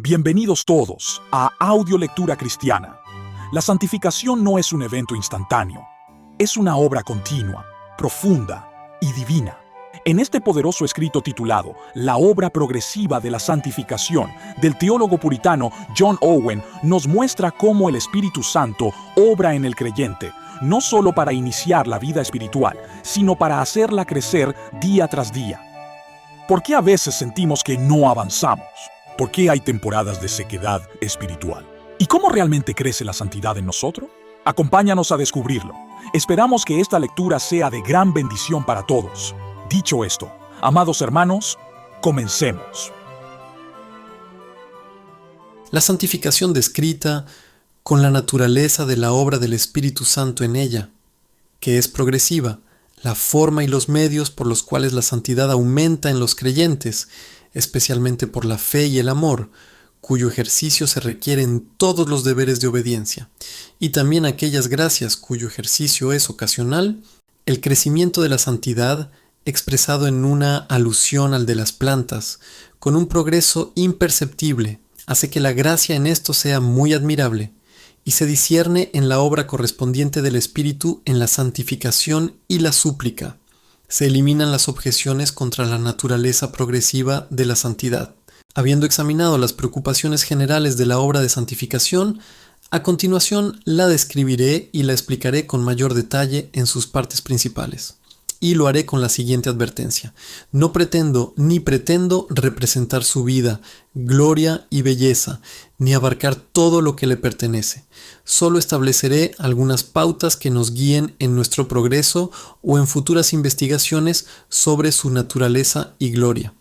Bienvenidos todos a Audiolectura Cristiana. La santificación no es un evento instantáneo, es una obra continua, profunda y divina. En este poderoso escrito titulado La obra progresiva de la santificación del teólogo puritano John Owen nos muestra cómo el Espíritu Santo obra en el creyente, no solo para iniciar la vida espiritual, sino para hacerla crecer día tras día. ¿Por qué a veces sentimos que no avanzamos? ¿Por qué hay temporadas de sequedad espiritual? ¿Y cómo realmente crece la santidad en nosotros? Acompáñanos a descubrirlo. Esperamos que esta lectura sea de gran bendición para todos. Dicho esto, amados hermanos, comencemos. La santificación descrita con la naturaleza de la obra del Espíritu Santo en ella, que es progresiva, la forma y los medios por los cuales la santidad aumenta en los creyentes, especialmente por la fe y el amor, cuyo ejercicio se requiere en todos los deberes de obediencia, y también aquellas gracias cuyo ejercicio es ocasional, el crecimiento de la santidad expresado en una alusión al de las plantas, con un progreso imperceptible, hace que la gracia en esto sea muy admirable, y se discierne en la obra correspondiente del Espíritu en la santificación y la súplica. Se eliminan las objeciones contra la naturaleza progresiva de la santidad. Habiendo examinado las preocupaciones generales de la obra de santificación, a continuación la describiré y la explicaré con mayor detalle en sus partes principales. Y lo haré con la siguiente advertencia. No pretendo ni pretendo representar su vida, gloria y belleza, ni abarcar todo lo que le pertenece. Solo estableceré algunas pautas que nos guíen en nuestro progreso o en futuras investigaciones sobre su naturaleza y gloria.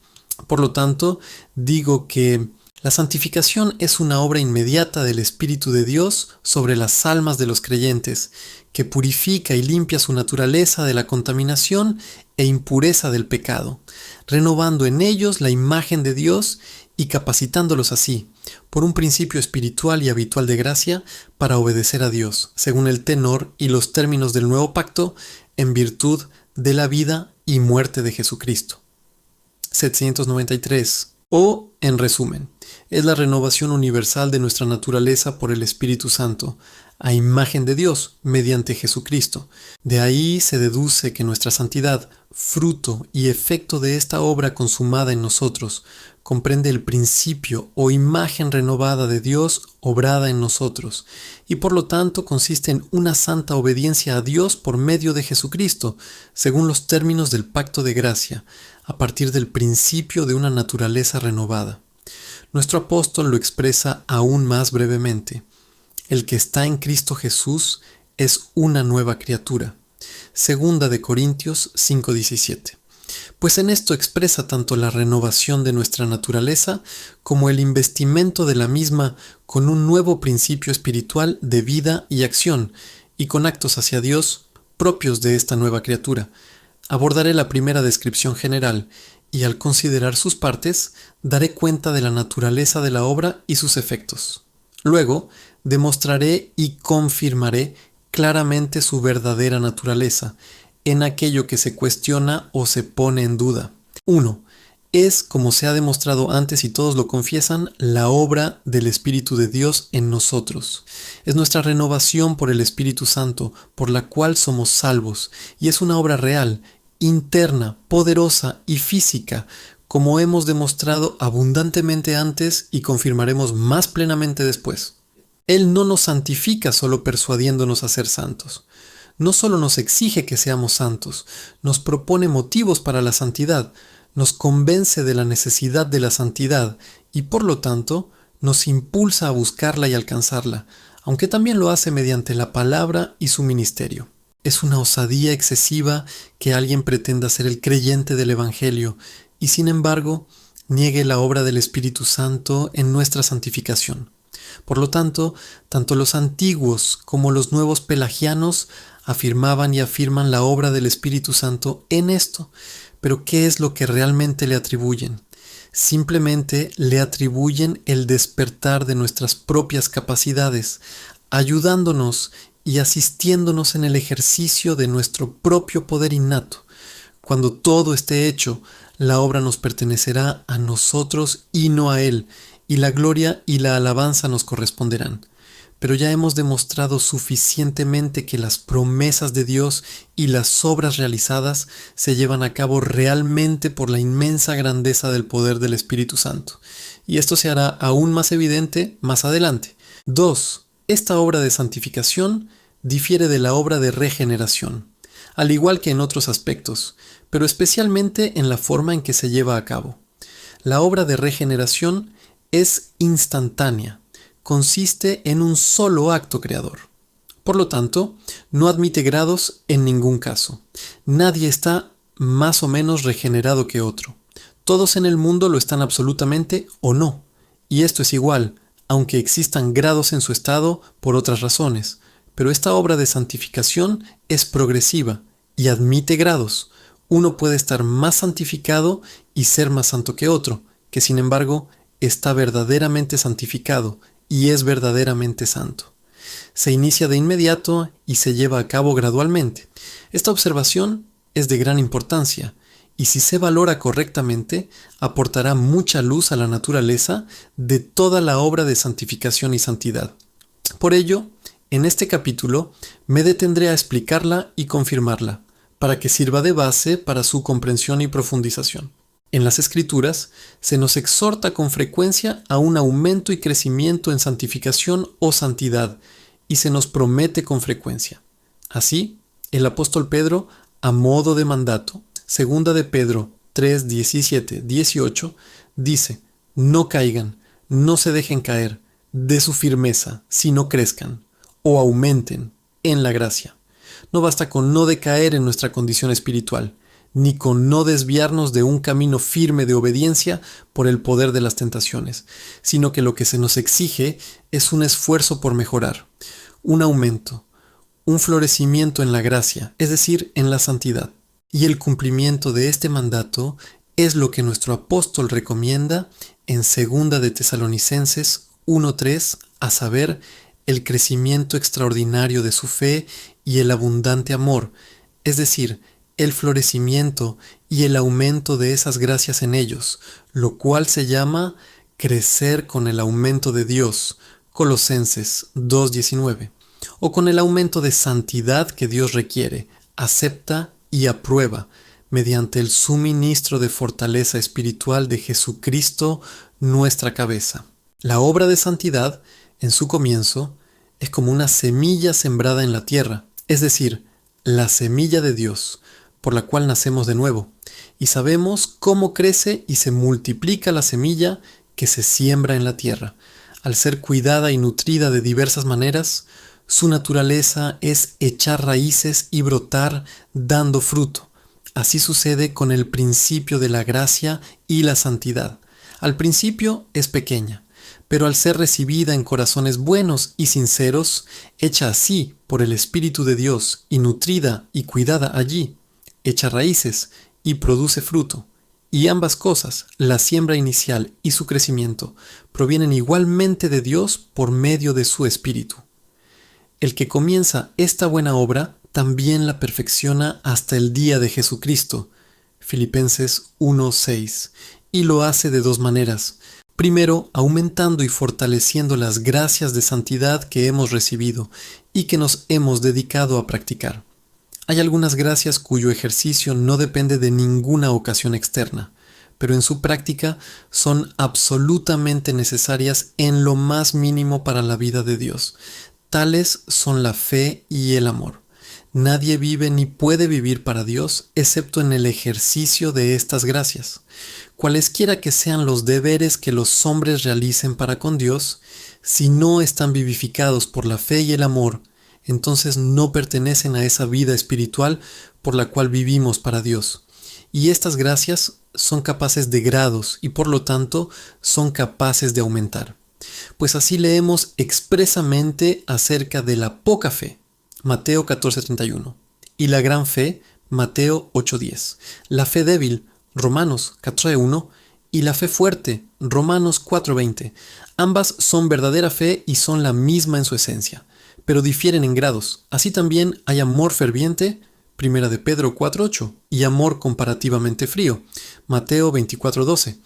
Por lo tanto, digo que la santificación es una obra inmediata del Espíritu de Dios sobre las almas de los creyentes, que purifica y limpia su naturaleza de la contaminación e impureza del pecado, renovando en ellos la imagen de Dios y capacitándolos así, por un principio espiritual y habitual de gracia, para obedecer a Dios, según el tenor y los términos del nuevo pacto, en virtud de la vida y muerte de Jesucristo. 793. O, en resumen, es la renovación universal de nuestra naturaleza por el Espíritu Santo, a imagen de Dios, mediante Jesucristo. De ahí se deduce que nuestra santidad, fruto y efecto de esta obra consumada en nosotros, comprende el principio o imagen renovada de Dios obrada en nosotros, y por lo tanto consiste en una santa obediencia a Dios por medio de Jesucristo, según los términos del pacto de gracia, a partir del principio de una naturaleza renovada. Nuestro apóstol lo expresa aún más brevemente. El que está en Cristo Jesús es una nueva criatura. Segunda de Corintios 5:17. Pues en esto expresa tanto la renovación de nuestra naturaleza como el investimento de la misma con un nuevo principio espiritual de vida y acción, y con actos hacia Dios propios de esta nueva criatura. Abordaré la primera descripción general y al considerar sus partes, daré cuenta de la naturaleza de la obra y sus efectos. Luego, demostraré y confirmaré claramente su verdadera naturaleza en aquello que se cuestiona o se pone en duda. 1. Es, como se ha demostrado antes y todos lo confiesan, la obra del Espíritu de Dios en nosotros. Es nuestra renovación por el Espíritu Santo, por la cual somos salvos, y es una obra real, interna, poderosa y física, como hemos demostrado abundantemente antes y confirmaremos más plenamente después. Él no nos santifica solo persuadiéndonos a ser santos. No solo nos exige que seamos santos, nos propone motivos para la santidad, nos convence de la necesidad de la santidad y por lo tanto nos impulsa a buscarla y alcanzarla, aunque también lo hace mediante la palabra y su ministerio. Es una osadía excesiva que alguien pretenda ser el creyente del Evangelio y sin embargo niegue la obra del Espíritu Santo en nuestra santificación. Por lo tanto, tanto los antiguos como los nuevos pelagianos afirmaban y afirman la obra del Espíritu Santo en esto. Pero ¿qué es lo que realmente le atribuyen? Simplemente le atribuyen el despertar de nuestras propias capacidades, ayudándonos y asistiéndonos en el ejercicio de nuestro propio poder innato. Cuando todo esté hecho, la obra nos pertenecerá a nosotros y no a Él, y la gloria y la alabanza nos corresponderán. Pero ya hemos demostrado suficientemente que las promesas de Dios y las obras realizadas se llevan a cabo realmente por la inmensa grandeza del poder del Espíritu Santo. Y esto se hará aún más evidente más adelante. 2. Esta obra de santificación difiere de la obra de regeneración, al igual que en otros aspectos, pero especialmente en la forma en que se lleva a cabo. La obra de regeneración es instantánea, consiste en un solo acto creador. Por lo tanto, no admite grados en ningún caso. Nadie está más o menos regenerado que otro. Todos en el mundo lo están absolutamente o no. Y esto es igual, aunque existan grados en su estado por otras razones. Pero esta obra de santificación es progresiva y admite grados. Uno puede estar más santificado y ser más santo que otro, que sin embargo está verdaderamente santificado y es verdaderamente santo. Se inicia de inmediato y se lleva a cabo gradualmente. Esta observación es de gran importancia y si se valora correctamente, aportará mucha luz a la naturaleza de toda la obra de santificación y santidad. Por ello, en este capítulo me detendré a explicarla y confirmarla, para que sirva de base para su comprensión y profundización. En las Escrituras se nos exhorta con frecuencia a un aumento y crecimiento en santificación o santidad, y se nos promete con frecuencia. Así, el apóstol Pedro, a modo de mandato, 2 de Pedro 3, 17, 18, dice: no caigan, no se dejen caer de su firmeza, sino crezcan o aumenten en la gracia. No basta con no decaer en nuestra condición espiritual, ni con no desviarnos de un camino firme de obediencia por el poder de las tentaciones, sino que lo que se nos exige es un esfuerzo por mejorar, un aumento, un florecimiento en la gracia, es decir, en la santidad. Y el cumplimiento de este mandato es lo que nuestro apóstol recomienda en 2 de Tesalonicenses 1:3, a saber, el crecimiento extraordinario de su fe y el abundante amor, es decir, el florecimiento y el aumento de esas gracias en ellos, lo cual se llama crecer con el aumento de Dios, Colosenses 2:19, o con el aumento de santidad que Dios requiere, acepta y aprueba mediante el suministro de fortaleza espiritual de Jesucristo, nuestra cabeza. La obra de santidad, en su comienzo, es como una semilla sembrada en la tierra, es decir, la semilla de Dios, por la cual nacemos de nuevo, y sabemos cómo crece y se multiplica la semilla que se siembra en la tierra. Al ser cuidada y nutrida de diversas maneras, su naturaleza es echar raíces y brotar dando fruto. Así sucede con el principio de la gracia y la santidad. Al principio es pequeña, pero al ser recibida en corazones buenos y sinceros, hecha así por el Espíritu de Dios y nutrida y cuidada allí, echa raíces y produce fruto. Y ambas cosas, la siembra inicial y su crecimiento, provienen igualmente de Dios por medio de su Espíritu. El que comienza esta buena obra también la perfecciona hasta el día de Jesucristo, Filipenses 1:6, y lo hace de dos maneras. Primero, aumentando y fortaleciendo las gracias de santidad que hemos recibido y que nos hemos dedicado a practicar. Hay algunas gracias cuyo ejercicio no depende de ninguna ocasión externa, pero en su práctica son absolutamente necesarias en lo más mínimo para la vida de Dios. Tales son la fe y el amor. Nadie vive ni puede vivir para Dios excepto en el ejercicio de estas gracias. Cualesquiera que sean los deberes que los hombres realicen para con Dios, si no están vivificados por la fe y el amor, entonces no pertenecen a esa vida espiritual por la cual vivimos para Dios. Y estas gracias son capaces de grados y por lo tanto son capaces de aumentar. Pues así leemos expresamente acerca de la poca fe, Mateo 14:31, y la gran fe, Mateo 8:10, la fe débil, Romanos 14:1, y la fe fuerte, Romanos 4:20. Ambas son verdadera fe y son la misma en su esencia, pero difieren en grados. Así también hay amor ferviente, 1 de Pedro 4:8, y amor comparativamente frío, Mateo 24:12.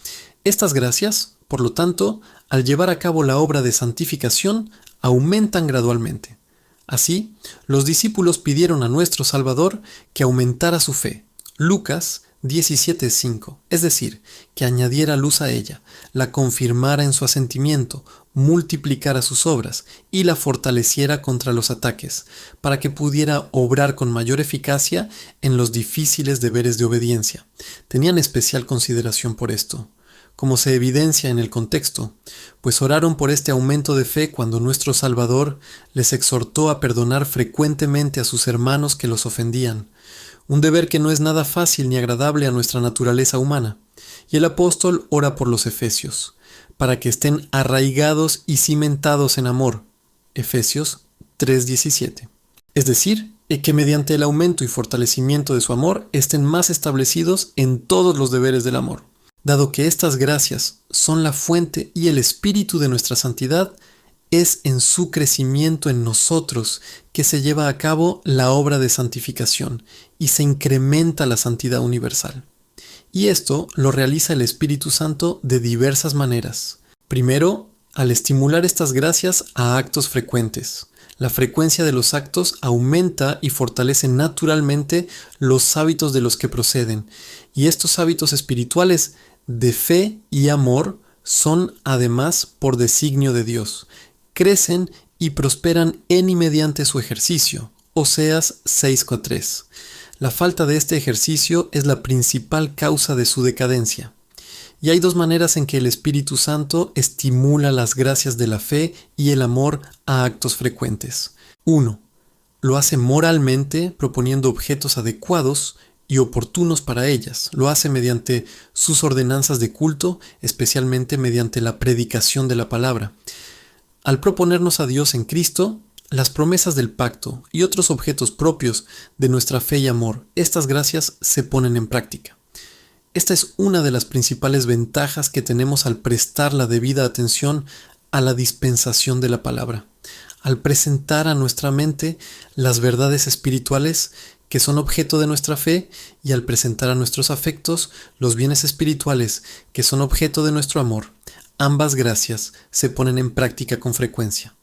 Estas gracias, por lo tanto, al llevar a cabo la obra de santificación, aumentan gradualmente. Así, los discípulos pidieron a nuestro Salvador que aumentara su fe. Lucas 17:5, es decir, que añadiera luz a ella, la confirmara en su asentimiento, multiplicara sus obras y la fortaleciera contra los ataques, para que pudiera obrar con mayor eficacia en los difíciles deberes de obediencia. Tenían especial consideración por esto, como se evidencia en el contexto, pues oraron por este aumento de fe cuando nuestro Salvador les exhortó a perdonar frecuentemente a sus hermanos que los ofendían, un deber que no es nada fácil ni agradable a nuestra naturaleza humana. Y el apóstol ora por los efesios, para que estén arraigados y cimentados en amor. Efesios 3:17. Es decir, que mediante el aumento y fortalecimiento de su amor estén más establecidos en todos los deberes del amor. Dado que estas gracias son la fuente y el espíritu de nuestra santidad, es en su crecimiento en nosotros que se lleva a cabo la obra de santificación y se incrementa la santidad universal. Y esto lo realiza el Espíritu Santo de diversas maneras. Primero, al estimular estas gracias a actos frecuentes. La frecuencia de los actos aumenta y fortalece naturalmente los hábitos de los que proceden, y estos hábitos espirituales de fe y amor son además por designio de Dios. Crecen y prosperan en y mediante su ejercicio. Oseas 6:3. La falta de este ejercicio es la principal causa de su decadencia. Y hay dos maneras en que el Espíritu Santo estimula las gracias de la fe y el amor a actos frecuentes. 1. Lo hace moralmente proponiendo objetos adecuados y oportunos para ellas. Lo hace mediante sus ordenanzas de culto, especialmente mediante la predicación de la palabra. Al proponernos a Dios en Cristo, las promesas del pacto y otros objetos propios de nuestra fe y amor, estas gracias se ponen en práctica. Esta es una de las principales ventajas que tenemos al prestar la debida atención a la dispensación de la palabra, al presentar a nuestra mente las verdades espirituales que son objeto de nuestra fe y al presentar a nuestros afectos los bienes espirituales que son objeto de nuestro amor. Ambas gracias se ponen en práctica con frecuencia.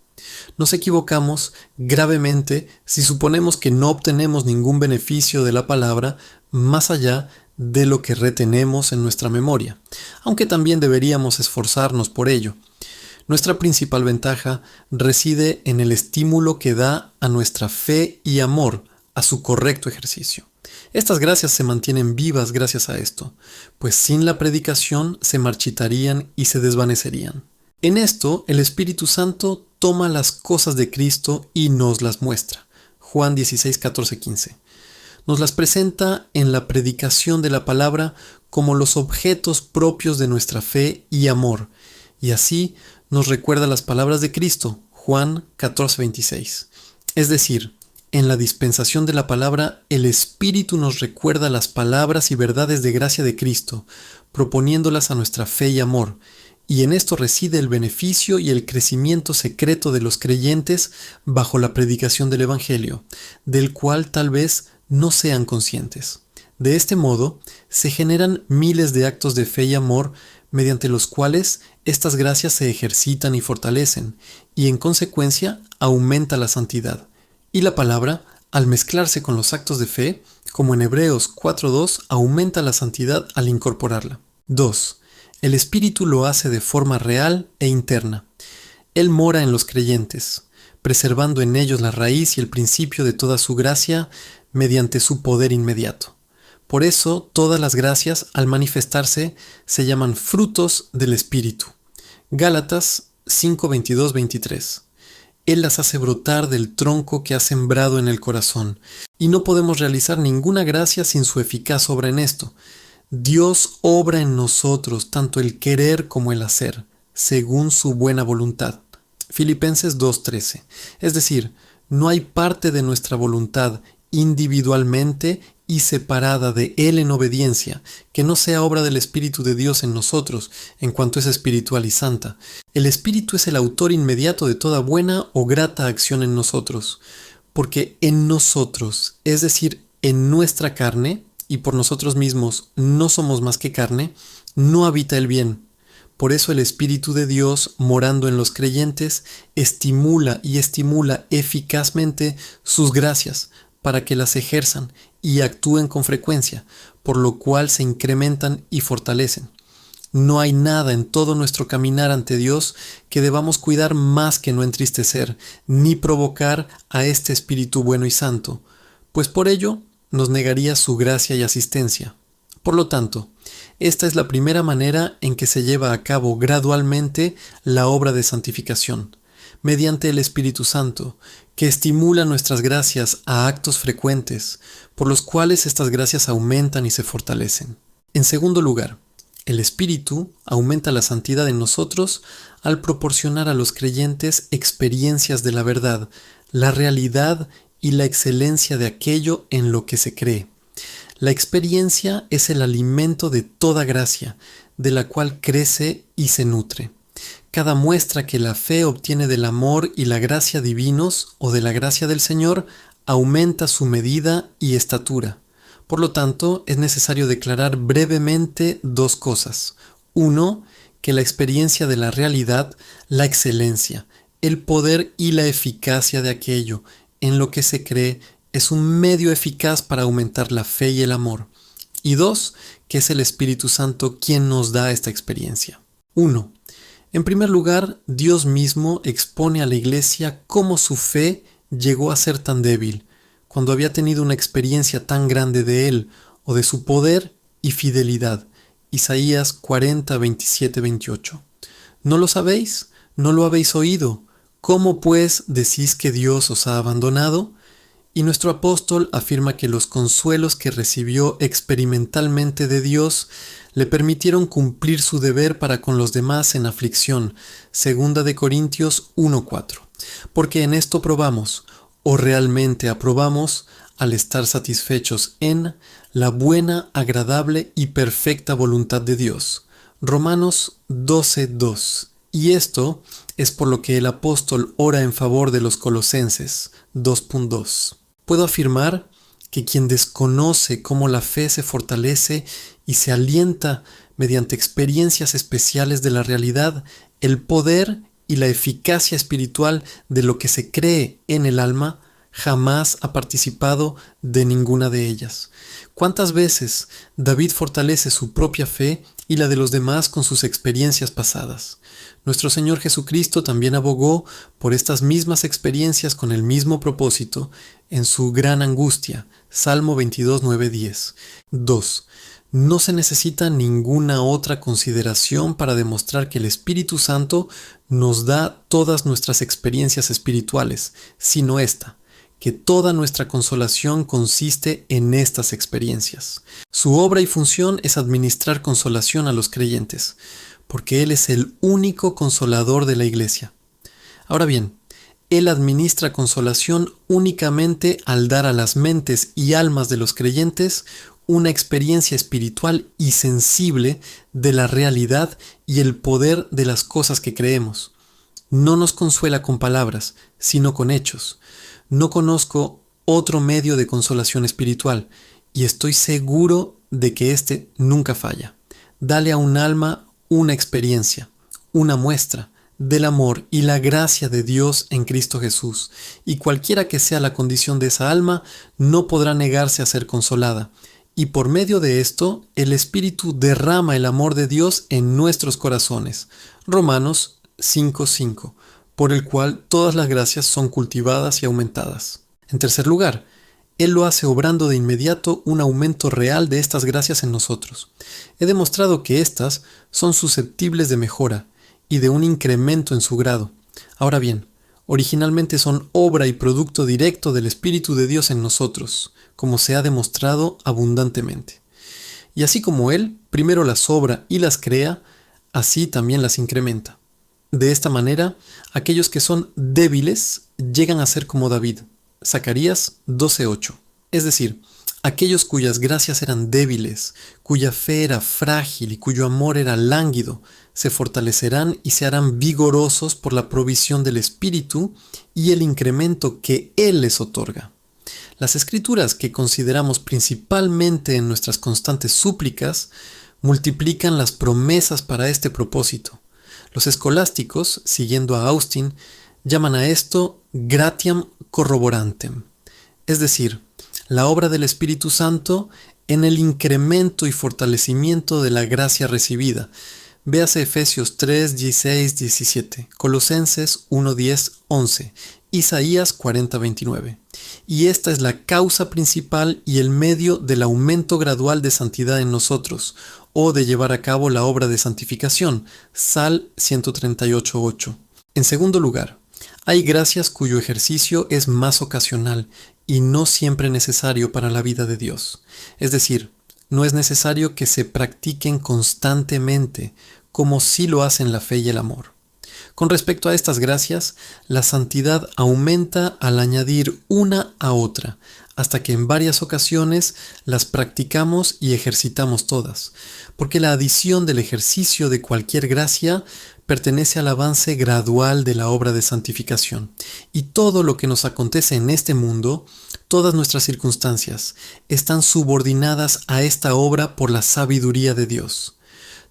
Nos equivocamos gravemente si suponemos que no obtenemos ningún beneficio de la palabra más allá de lo que retenemos en nuestra memoria, aunque también deberíamos esforzarnos por ello. Nuestra principal ventaja reside en el estímulo que da a nuestra fe y amor a su correcto ejercicio. Estas gracias se mantienen vivas gracias a esto, pues sin la predicación se marchitarían y se desvanecerían. En esto, el Espíritu Santo toma las cosas de Cristo y nos las muestra. Juan 16:14-15. Nos las presenta en la predicación de la palabra como los objetos propios de nuestra fe y amor, y así nos recuerda las palabras de Cristo, Juan 14:26. Es decir, en la dispensación de la palabra, el Espíritu nos recuerda las palabras y verdades de gracia de Cristo, proponiéndolas a nuestra fe y amor, y en esto reside el beneficio y el crecimiento secreto de los creyentes bajo la predicación del Evangelio, del cual tal vez no sean conscientes. De este modo, se generan miles de actos de fe y amor mediante los cuales estas gracias se ejercitan y fortalecen, y en consecuencia aumenta la santidad. Y la palabra, al mezclarse con los actos de fe, como en Hebreos 4:2, aumenta la santidad al incorporarla. 2. El Espíritu lo hace de forma real e interna. Él mora en los creyentes, preservando en ellos la raíz y el principio de toda su gracia mediante su poder inmediato. Por eso, todas las gracias, al manifestarse, se llaman frutos del Espíritu. Gálatas 5:22-23. Él las hace brotar del tronco que ha sembrado en el corazón, y no podemos realizar ninguna gracia sin su eficaz obra en esto. Dios obra en nosotros tanto el querer como el hacer, según su buena voluntad. Filipenses 2:13. Es decir, no hay parte de nuestra voluntad individualmente y separada de Él en obediencia, que no sea obra del Espíritu de Dios en nosotros, en cuanto es espiritual y santa. El Espíritu es el autor inmediato de toda buena o grata acción en nosotros, porque en nosotros, es decir, en nuestra carne, y por nosotros mismos no somos más que carne, no habita el bien, Por eso el Espíritu de Dios, morando en los creyentes, estimula y estimula eficazmente sus gracias para que las ejerzan y actúen con frecuencia, por lo cual se incrementan y fortalecen. No hay nada en todo nuestro caminar ante Dios que debamos cuidar más que no entristecer, ni provocar a este Espíritu bueno y santo, pues por ello nos negaría su gracia y asistencia. Por lo tanto, esta es la primera manera en que se lleva a cabo gradualmente la obra de santificación, mediante el Espíritu Santo, que estimula nuestras gracias a actos frecuentes, por los cuales estas gracias aumentan y se fortalecen. En segundo lugar, el Espíritu aumenta la santidad en nosotros al proporcionar a los creyentes experiencias de la verdad, la realidad y la excelencia de aquello en lo que se cree. La experiencia es el alimento de toda gracia, de la cual crece y se nutre. Cada muestra que la fe obtiene del amor y la gracia divinos o de la gracia del Señor aumenta su medida y estatura. Por lo tanto, es necesario declarar brevemente dos cosas. Uno, que la experiencia de la realidad, la excelencia, el poder y la eficacia de aquello en lo que se cree es un medio eficaz para aumentar la fe y el amor. Y dos, que es el Espíritu Santo quien nos da esta experiencia. 1. En primer lugar, Dios mismo expone a la Iglesia cómo su fe llegó a ser tan débil, cuando había tenido una experiencia tan grande de Él, o de su poder y fidelidad. Isaías 40, 27, 28. ¿No lo sabéis? ¿No lo habéis oído? ¿Cómo pues decís que Dios os ha abandonado? Y nuestro apóstol afirma que los consuelos que recibió experimentalmente de Dios le permitieron cumplir su deber para con los demás en aflicción, 2 Corintios 1:4. Porque en esto probamos, o realmente aprobamos, al estar satisfechos en la buena, agradable y perfecta voluntad de Dios. Romanos 12:2. Y esto es por lo que el apóstol ora en favor de los colosenses 2.2. Puedo afirmar que quien desconoce cómo la fe se fortalece y se alienta mediante experiencias especiales de la realidad, el poder y la eficacia espiritual de lo que se cree en el alma, jamás ha participado de ninguna de ellas. ¿Cuántas veces David fortalece su propia fe y la de los demás con sus experiencias pasadas? Nuestro Señor Jesucristo también abogó por estas mismas experiencias con el mismo propósito en su gran angustia. Salmo 22, 9, 10. 2. No se necesita ninguna otra consideración para demostrar que el Espíritu Santo nos da todas nuestras experiencias espirituales, sino esta, que toda nuestra consolación consiste en estas experiencias. Su obra y función es administrar consolación a los creyentes, porque Él es el único consolador de la Iglesia. Ahora bien, Él administra consolación únicamente al dar a las mentes y almas de los creyentes una experiencia espiritual y sensible de la realidad y el poder de las cosas que creemos. No nos consuela con palabras, sino con hechos. No conozco otro medio de consolación espiritual y estoy seguro de que éste nunca falla. Dale a un alma una experiencia, una muestra del amor y la gracia de Dios en Cristo Jesús, y cualquiera que sea la condición de esa alma, no podrá negarse a ser consolada. Y por medio de esto, el Espíritu derrama el amor de Dios en nuestros corazones. Romanos 5:5, por el cual todas las gracias son cultivadas y aumentadas. En tercer lugar, Él lo hace obrando de inmediato un aumento real de estas gracias en nosotros. He demostrado que éstas son susceptibles de mejora y de un incremento en su grado. Ahora bien, originalmente son obra y producto directo del Espíritu de Dios en nosotros, como se ha demostrado abundantemente. Y así como Él primero las obra y las crea, así también las incrementa. De esta manera, aquellos que son débiles llegan a ser como David. Zacarías 12:8. Es decir, aquellos cuyas gracias eran débiles, cuya fe era frágil y cuyo amor era lánguido, se fortalecerán y se harán vigorosos por la provisión del Espíritu y el incremento que Él les otorga. Las escrituras que consideramos principalmente en nuestras constantes súplicas multiplican las promesas para este propósito. Los escolásticos, siguiendo a Austin, llaman a esto gratiam corroborantem, es decir, la obra del Espíritu Santo en el incremento y fortalecimiento de la gracia recibida. Véase Efesios 3, 16, 17, Colosenses 1, 10, 11, Isaías 40, 29. Y esta es la causa principal y el medio del aumento gradual de santidad en nosotros, o de llevar a cabo la obra de santificación. Sal 138, 8. En segundo lugar, hay gracias cuyo ejercicio es más ocasional y no siempre necesario para la vida de Dios. Es decir, no es necesario que se practiquen constantemente, como sí lo hacen la fe y el amor. Con respecto a estas gracias, la santidad aumenta al añadir una a otra, hasta que en varias ocasiones las practicamos y ejercitamos todas, porque la adición del ejercicio de cualquier gracia pertenece al avance gradual de la obra de santificación, y todo lo que nos acontece en este mundo, todas nuestras circunstancias, están subordinadas a esta obra por la sabiduría de Dios.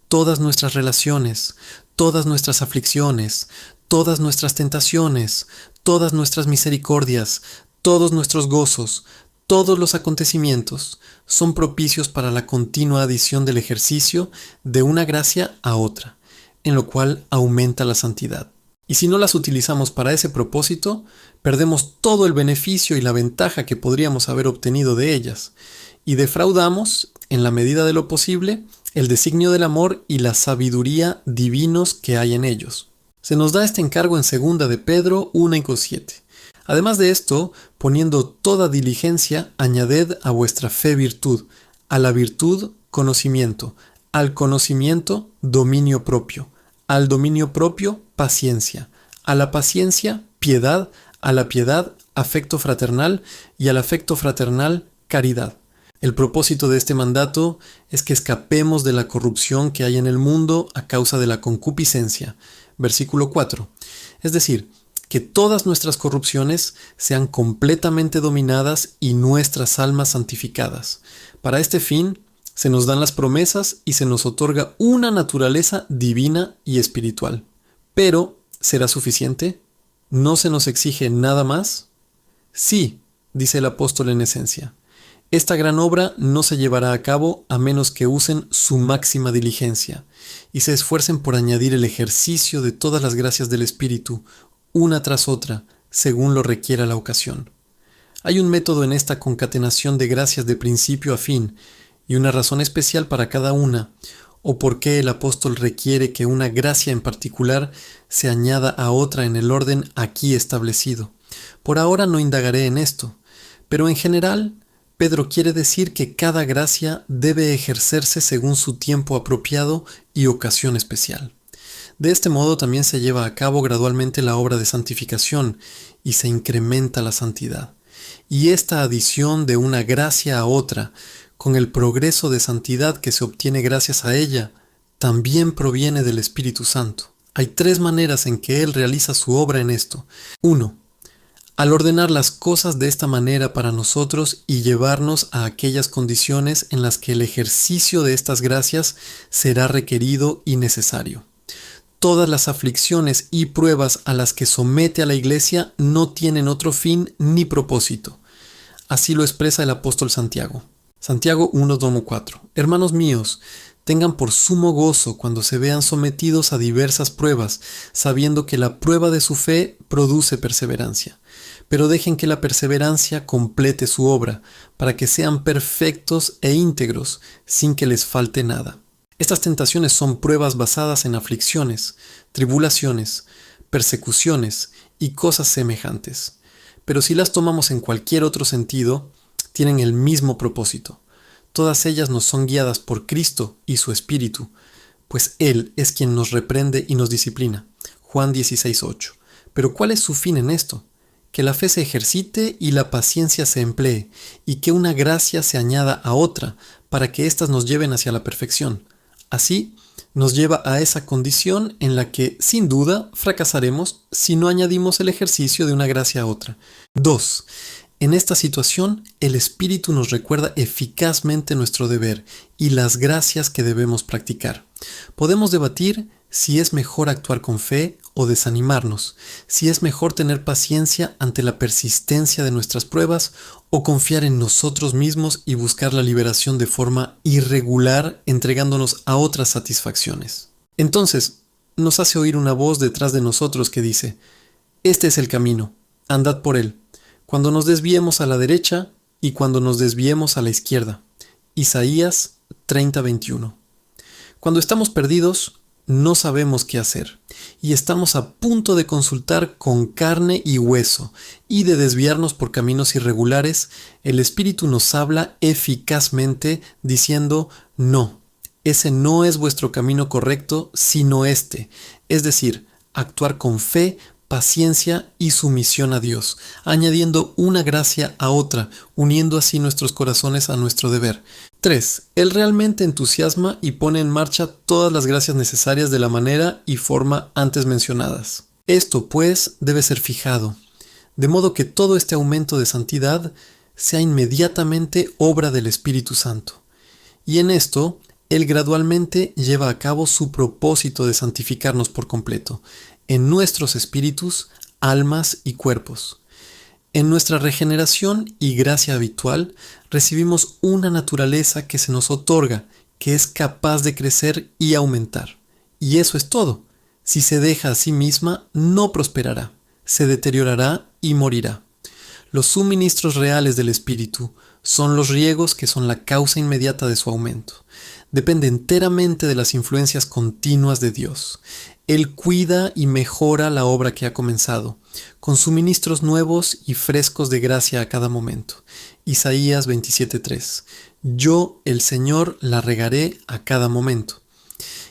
Todas nuestras relaciones, todas nuestras aflicciones, todas nuestras tentaciones, todas nuestras misericordias, todos nuestros gozos, todos los acontecimientos son propicios para la continua adición del ejercicio de una gracia a otra, en lo cual aumenta la santidad. Y si no las utilizamos para ese propósito, perdemos todo el beneficio y la ventaja que podríamos haber obtenido de ellas, y defraudamos, en la medida de lo posible, el designio del amor y la sabiduría divinos que hay en ellos. Se nos da este encargo en 2 de Pedro 1:7. Además de esto, poniendo toda diligencia, añaded a vuestra fe virtud, a la virtud conocimiento, al conocimiento dominio propio, al dominio propio paciencia, a la paciencia piedad, a la piedad afecto fraternal y al afecto fraternal caridad. El propósito de este mandato es que escapemos de la corrupción que hay en el mundo a causa de la concupiscencia. Versículo 4. Es decir, que todas nuestras corrupciones sean completamente dominadas y nuestras almas santificadas. Para este fin, se nos dan las promesas y se nos otorga una naturaleza divina y espiritual. Pero, ¿será suficiente? ¿No se nos exige nada más? Sí, dice el apóstol en esencia. Esta gran obra no se llevará a cabo a menos que usen su máxima diligencia y se esfuercen por añadir el ejercicio de todas las gracias del Espíritu, una tras otra, según lo requiera la ocasión. Hay un método en esta concatenación de gracias de principio a fin y una razón especial para cada una, o por qué el apóstol requiere que una gracia en particular se añada a otra en el orden aquí establecido. Por ahora no indagaré en esto, pero en general, Pedro quiere decir que cada gracia debe ejercerse según su tiempo apropiado y ocasión especial. De este modo también se lleva a cabo gradualmente la obra de santificación y se incrementa la santidad. Y esta adición de una gracia a otra, con el progreso de santidad que se obtiene gracias a ella, también proviene del Espíritu Santo. Hay 3 maneras en que Él realiza su obra en esto. 1. Al ordenar las cosas de esta manera para nosotros y llevarnos a aquellas condiciones en las que el ejercicio de estas gracias será requerido y necesario. Todas las aflicciones y pruebas a las que somete a la Iglesia no tienen otro fin ni propósito. Así lo expresa el apóstol Santiago. Santiago 1:4. Hermanos míos, tengan por sumo gozo cuando se vean sometidos a diversas pruebas, sabiendo que la prueba de su fe produce perseverancia. Pero dejen que la perseverancia complete su obra, para que sean perfectos e íntegros, sin que les falte nada. Estas tentaciones son pruebas basadas en aflicciones, tribulaciones, persecuciones y cosas semejantes. Pero si las tomamos en cualquier otro sentido, tienen el mismo propósito. Todas ellas nos son guiadas por Cristo y su Espíritu, pues Él es quien nos reprende y nos disciplina. Juan 16:8. Pero ¿cuál es su fin en esto? Que la fe se ejercite y la paciencia se emplee, y que una gracia se añada a otra, para que éstas nos lleven hacia la perfección. Así, nos lleva a esa condición en la que, sin duda, fracasaremos si no añadimos el ejercicio de una gracia a otra. 2. En esta situación, el Espíritu nos recuerda eficazmente nuestro deber y las gracias que debemos practicar. Podemos debatir si es mejor actuar con fe o desanimarnos, si es mejor tener paciencia ante la persistencia de nuestras pruebas o confiar en nosotros mismos y buscar la liberación de forma irregular entregándonos a otras satisfacciones. Entonces, nos hace oír una voz detrás de nosotros que dice: este es el camino, andad por él, cuando nos desviemos a la derecha y cuando nos desviemos a la izquierda. Isaías 30:21. Cuando estamos perdidos, no sabemos qué hacer y estamos a punto de consultar con carne y hueso y de desviarnos por caminos irregulares, el Espíritu nos habla eficazmente diciendo: no, ese no es vuestro camino correcto, sino este, es decir, actuar con fe, paciencia y sumisión a Dios, añadiendo una gracia a otra, uniendo así nuestros corazones a nuestro deber. 3. Él realmente entusiasma y pone en marcha todas las gracias necesarias de la manera y forma antes mencionadas. Esto, pues, debe ser fijado, de modo que todo este aumento de santidad sea inmediatamente obra del Espíritu Santo. Y en esto, Él gradualmente lleva a cabo su propósito de santificarnos por completo, en nuestros espíritus, almas y cuerpos. En nuestra regeneración y gracia habitual, recibimos una naturaleza que se nos otorga, que es capaz de crecer y aumentar. Y eso es todo. Si se deja a sí misma, no prosperará, se deteriorará y morirá. Los suministros reales del Espíritu son los riegos que son la causa inmediata de su aumento. Depende enteramente de las influencias continuas de Dios. Él cuida y mejora la obra que ha comenzado, con suministros nuevos y frescos de gracia a cada momento. Isaías 27:3. Yo, el Señor, la regaré a cada momento.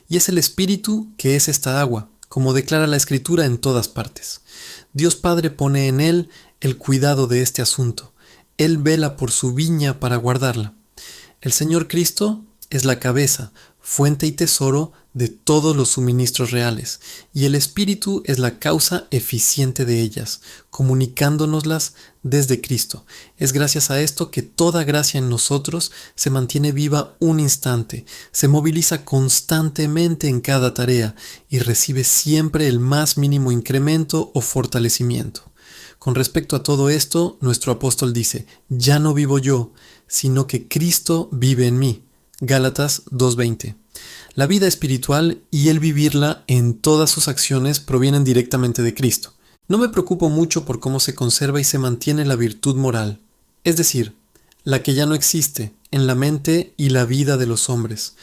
Y es el Espíritu que es esta agua, como declara la Escritura en todas partes. Dios Padre pone en Él el cuidado de este asunto. Él vela por su viña para guardarla. El Señor Cristo es la cabeza, fuente y tesoro de todos los suministros reales, y el Espíritu es la causa eficiente de ellas, comunicándonoslas desde Cristo. Es gracias a esto que toda gracia en nosotros se mantiene viva un instante, se moviliza constantemente en cada tarea y recibe siempre el más mínimo incremento o fortalecimiento. Con respecto a todo esto, nuestro apóstol dice: ya no vivo yo, sino que Cristo vive en mí. Gálatas 2:20. La vida espiritual y el vivirla en todas sus acciones provienen directamente de Cristo. No me preocupo mucho por cómo se conserva y se mantiene la virtud moral, es decir, la que ya no existe en la mente y la vida de los hombres,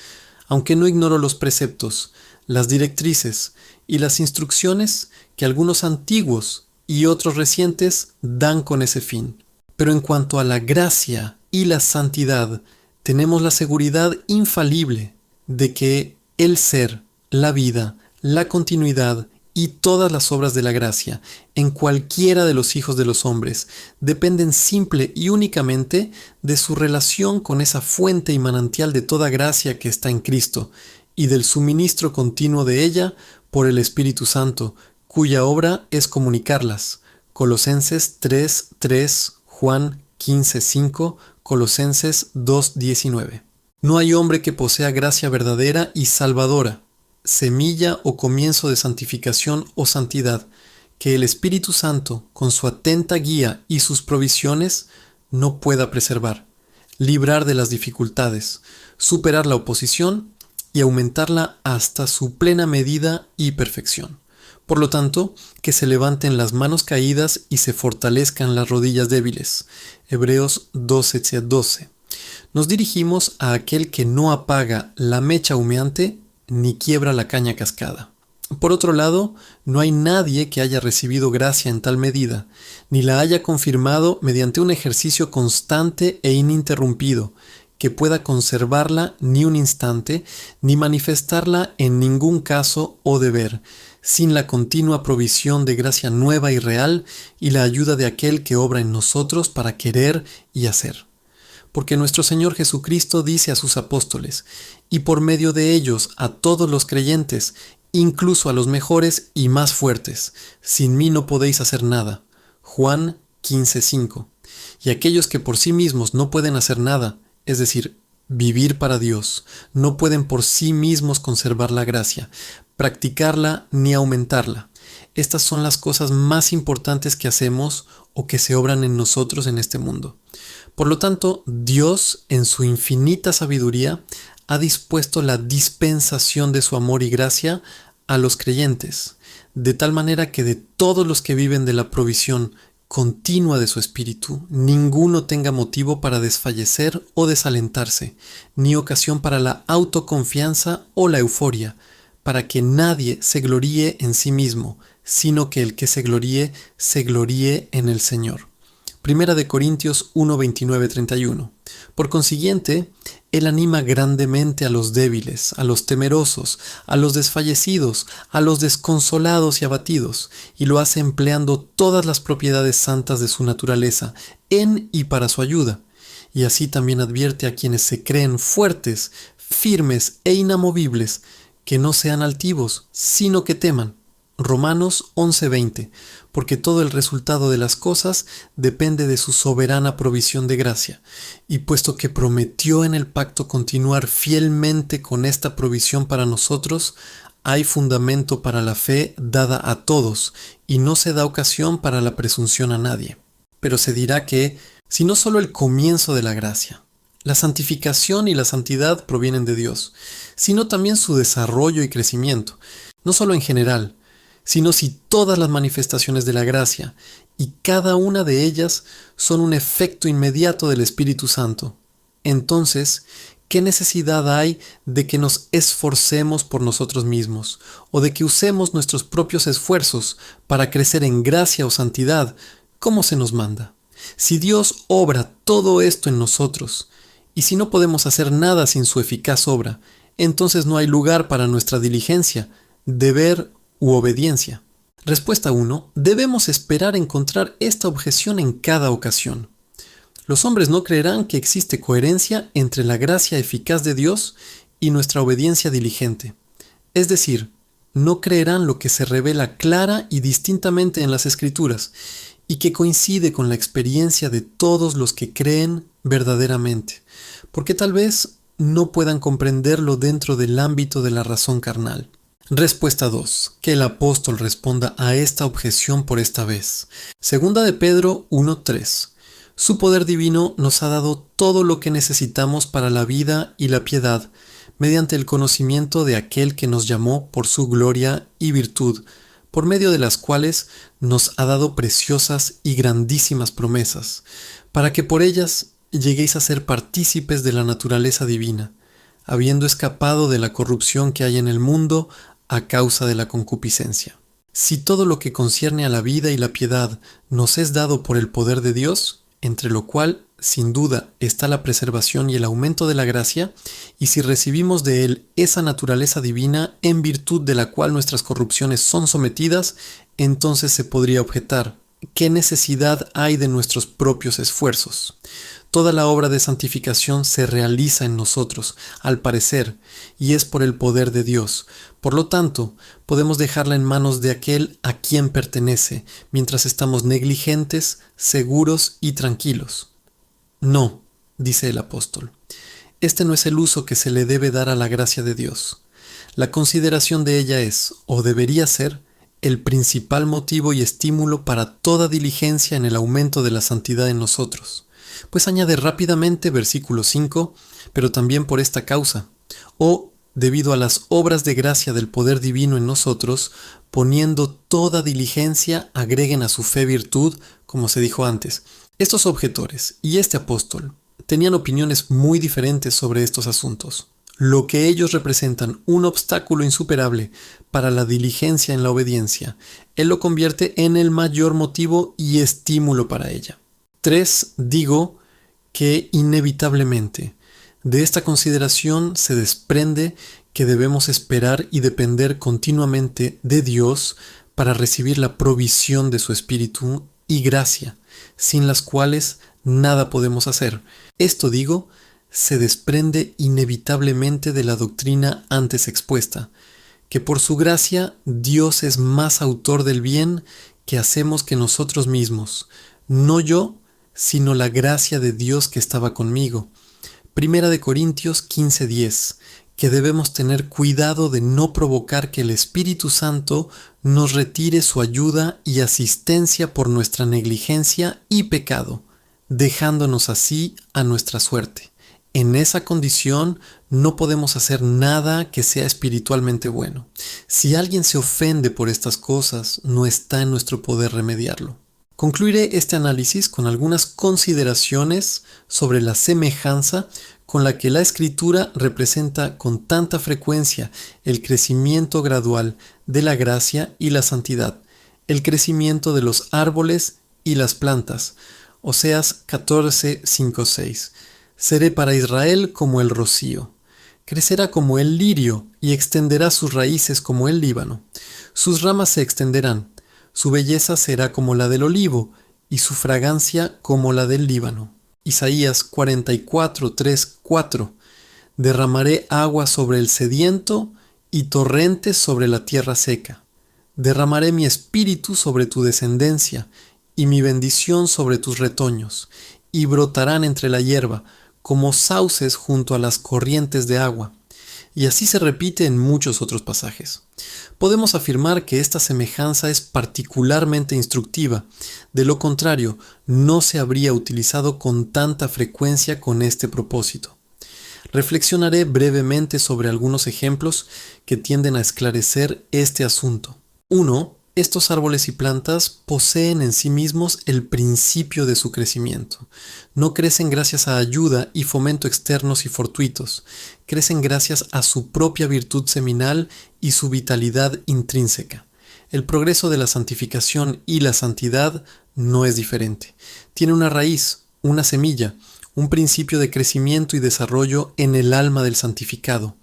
aunque no ignoro los preceptos, las directrices y las instrucciones que algunos antiguos y otros recientes dan con ese fin. Pero en cuanto a la gracia y la santidad, tenemos la seguridad infalible de que el ser, la vida, la continuidad y todas las obras de la gracia en cualquiera de los hijos de los hombres dependen simple y únicamente de su relación con esa fuente y manantial de toda gracia que está en Cristo y del suministro continuo de ella por el Espíritu Santo, cuya obra es comunicarlas. Colosenses 3:3, Juan 15:5, Colosenses 2:19. No hay hombre que posea gracia verdadera y salvadora, semilla o comienzo de santificación o santidad, que el Espíritu Santo, con su atenta guía y sus provisiones, no pueda preservar, librar de las dificultades, superar la oposición y aumentarla hasta su plena medida y perfección. Por lo tanto, que se levanten las manos caídas y se fortalezcan las rodillas débiles. Hebreos 12:12. Nos dirigimos a aquel que no apaga la mecha humeante ni quiebra la caña cascada. Por otro lado, no hay nadie que haya recibido gracia en tal medida, ni la haya confirmado mediante un ejercicio constante e ininterrumpido, que pueda conservarla ni un instante, ni manifestarla en ningún caso o deber, sin la continua provisión de gracia nueva y real y la ayuda de aquel que obra en nosotros para querer y hacer. Porque nuestro Señor Jesucristo dice a sus apóstoles, y por medio de ellos a todos los creyentes, incluso a los mejores y más fuertes: sin mí no podéis hacer nada. Juan 15:5. Y aquellos que por sí mismos no pueden hacer nada, es decir, vivir para Dios, no pueden por sí mismos conservar la gracia, practicarla ni aumentarla. Estas son las cosas más importantes que hacemos o que se obran en nosotros en este mundo. Por lo tanto, Dios, en su infinita sabiduría, ha dispuesto la dispensación de su amor y gracia a los creyentes, de tal manera que de todos los que viven de la provisión continua de su espíritu, ninguno tenga motivo para desfallecer o desalentarse, ni ocasión para la autoconfianza o la euforia, para que nadie se gloríe en sí mismo, sino que el que se gloríe en el Señor. Primera de Corintios 1, 29, 31. Por consiguiente, Él anima grandemente a los débiles, a los temerosos, a los desfallecidos, a los desconsolados y abatidos, y lo hace empleando todas las propiedades santas de su naturaleza, en y para su ayuda. Y así también advierte a quienes se creen fuertes, firmes e inamovibles, que no sean altivos, sino que teman. Romanos 11:20, porque todo el resultado de las cosas depende de su soberana provisión de gracia, y puesto que prometió en el pacto continuar fielmente con esta provisión para nosotros, hay fundamento para la fe dada a todos, y no se da ocasión para la presunción a nadie. Pero se dirá que, si no solo el comienzo de la gracia, la santificación y la santidad provienen de Dios, sino también su desarrollo y crecimiento, no solo en general, sino si todas las manifestaciones de la gracia y cada una de ellas son un efecto inmediato del Espíritu Santo. Entonces, ¿qué necesidad hay de que nos esforcemos por nosotros mismos o de que usemos nuestros propios esfuerzos para crecer en gracia o santidad, como se nos manda? Si Dios obra todo esto en nosotros, y si no podemos hacer nada sin su eficaz obra, entonces no hay lugar para nuestra diligencia, deber u obediencia. Respuesta 1. Debemos esperar encontrar esta objeción en cada ocasión. Los hombres no creerán que existe coherencia entre la gracia eficaz de Dios y nuestra obediencia diligente. Es decir, no creerán lo que se revela clara y distintamente en las Escrituras y que coincide con la experiencia de todos los que creen verdaderamente, porque tal vez no puedan comprenderlo dentro del ámbito de la razón carnal. Respuesta 2. Que el apóstol responda a esta objeción por esta vez. Segunda de Pedro 1:3. Su poder divino nos ha dado todo lo que necesitamos para la vida y la piedad, mediante el conocimiento de aquel que nos llamó por su gloria y virtud, por medio de las cuales nos ha dado preciosas y grandísimas promesas, para que por ellas lleguéis a ser partícipes de la naturaleza divina, habiendo escapado de la corrupción que hay en el mundo a causa de la concupiscencia. Si todo lo que concierne a la vida y la piedad nos es dado por el poder de Dios, entre lo cual, sin duda, está la preservación y el aumento de la gracia, y si recibimos de Él esa naturaleza divina en virtud de la cual nuestras corrupciones son sometidas, entonces se podría objetar: ¿qué necesidad hay de nuestros propios esfuerzos? Toda la obra de santificación se realiza en nosotros, al parecer, y es por el poder de Dios. Por lo tanto, podemos dejarla en manos de aquel a quien pertenece, mientras estamos negligentes, seguros y tranquilos. No, dice el apóstol. Este no es el uso que se le debe dar a la gracia de Dios. La consideración de ella es, o debería ser, el principal motivo y estímulo para toda diligencia en el aumento de la santidad en nosotros. Pues añade rápidamente versículo 5, pero también por esta causa, o debido a las obras de gracia del poder divino en nosotros, poniendo toda diligencia, agreguen a su fe virtud, como se dijo antes. Estos objetores y este apóstol tenían opiniones muy diferentes sobre estos asuntos. Lo que ellos representan un obstáculo insuperable para la diligencia en la obediencia, él lo convierte en el mayor motivo y estímulo para ella. 3. Digo que inevitablemente de esta consideración se desprende que debemos esperar y depender continuamente de Dios para recibir la provisión de su Espíritu y gracia, sin las cuales nada podemos hacer. Esto digo, se desprende inevitablemente de la doctrina antes expuesta, que por su gracia Dios es más autor del bien que hacemos que nosotros mismos, no yo, sino la gracia de Dios que estaba conmigo. Primera de Corintios 15:10, que debemos tener cuidado de no provocar que el Espíritu Santo nos retire su ayuda y asistencia por nuestra negligencia y pecado, dejándonos así a nuestra suerte. En esa condición no podemos hacer nada que sea espiritualmente bueno. Si alguien se ofende por estas cosas, no está en nuestro poder remediarlo. Concluiré este análisis con algunas consideraciones sobre la semejanza con la que la Escritura representa con tanta frecuencia el crecimiento gradual de la gracia y la santidad, el crecimiento de los árboles y las plantas. Oseas 14:5-6. Seré para Israel como el rocío. Crecerá como el lirio y extenderá sus raíces como el Líbano. Sus ramas se extenderán. Su belleza será como la del olivo y su fragancia como la del Líbano. Isaías 44:3-4. Derramaré agua sobre el sediento y torrentes sobre la tierra seca. Derramaré mi espíritu sobre tu descendencia y mi bendición sobre tus retoños, y brotarán entre la hierba como sauces junto a las corrientes de agua. Y así se repite en muchos otros pasajes. Podemos afirmar que esta semejanza es particularmente instructiva. De lo contrario, no se habría utilizado con tanta frecuencia con este propósito. Reflexionaré brevemente sobre algunos ejemplos que tienden a esclarecer este asunto. 1. Estos árboles y plantas poseen en sí mismos el principio de su crecimiento. No crecen gracias a ayuda y fomento externos y fortuitos. Crecen gracias a su propia virtud seminal y su vitalidad intrínseca. El progreso de la santificación y la santidad no es diferente. Tiene una raíz, una semilla, un principio de crecimiento y desarrollo en el alma del santificado.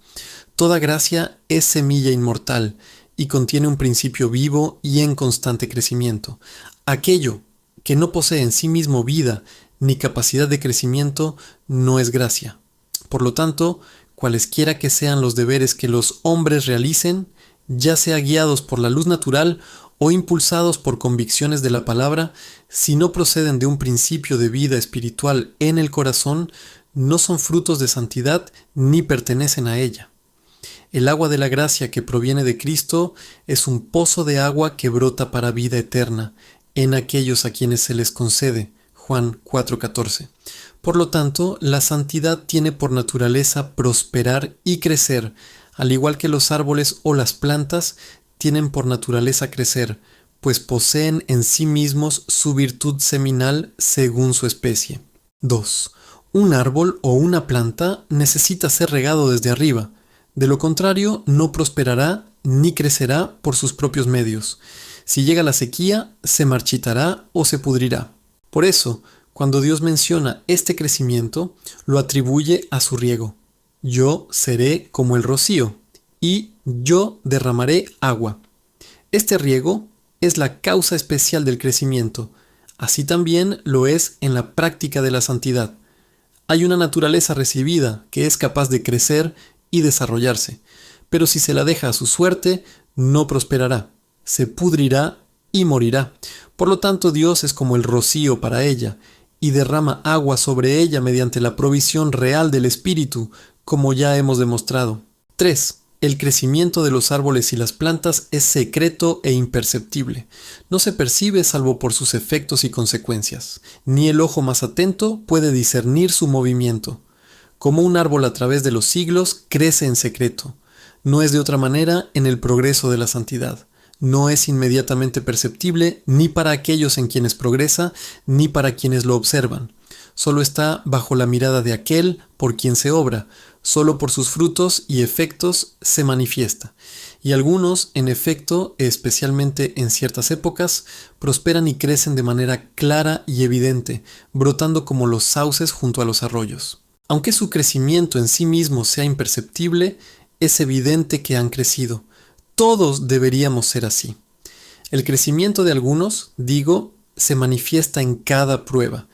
Toda gracia es semilla inmortal y contiene un principio vivo y en constante crecimiento. Aquello que no posee en sí mismo vida ni capacidad de crecimiento no es gracia. Por lo tanto, cualesquiera que sean los deberes que los hombres realicen, ya sea guiados por la luz natural o impulsados por convicciones de la palabra, si no proceden de un principio de vida espiritual en el corazón, no son frutos de santidad ni pertenecen a ella. El agua de la gracia que proviene de Cristo es un pozo de agua que brota para vida eterna en aquellos a quienes se les concede. Juan 4:14. Por lo tanto, la santidad tiene por naturaleza prosperar y crecer, al igual que los árboles o las plantas tienen por naturaleza crecer, pues poseen en sí mismos su virtud seminal según su especie. 2. Un árbol o una planta necesita ser regado desde arriba. De lo contrario, no prosperará ni crecerá por sus propios medios. Si llega la sequía, se marchitará o se pudrirá. Por eso, cuando Dios menciona este crecimiento, lo atribuye a su riego. Yo seré como el rocío, y yo derramaré agua. Este riego es la causa especial del crecimiento. Así también lo es en la práctica de la santidad. Hay una naturaleza recibida que es capaz de crecer y desarrollarse, pero si se la deja a su suerte, no prosperará, se pudrirá y morirá. Por lo tanto, Dios es como el rocío para ella, y derrama agua sobre ella mediante la provisión real del Espíritu, como ya hemos demostrado. 3. El crecimiento de los árboles y las plantas es secreto e imperceptible. No se percibe salvo por sus efectos y consecuencias. Ni el ojo más atento puede discernir su movimiento. Como un árbol a través de los siglos, crece en secreto. No es de otra manera en el progreso de la santidad. No es inmediatamente perceptible ni para aquellos en quienes progresa, ni para quienes lo observan. Solo está bajo la mirada de aquel por quien se obra. Solo por sus frutos y efectos se manifiesta. Y algunos, en efecto, especialmente en ciertas épocas, prosperan y crecen de manera clara y evidente, brotando como los sauces junto a los arroyos. Aunque su crecimiento en sí mismo sea imperceptible, es evidente que han crecido. Todos deberíamos ser así. El crecimiento de algunos, digo, se manifiesta en cada prueba,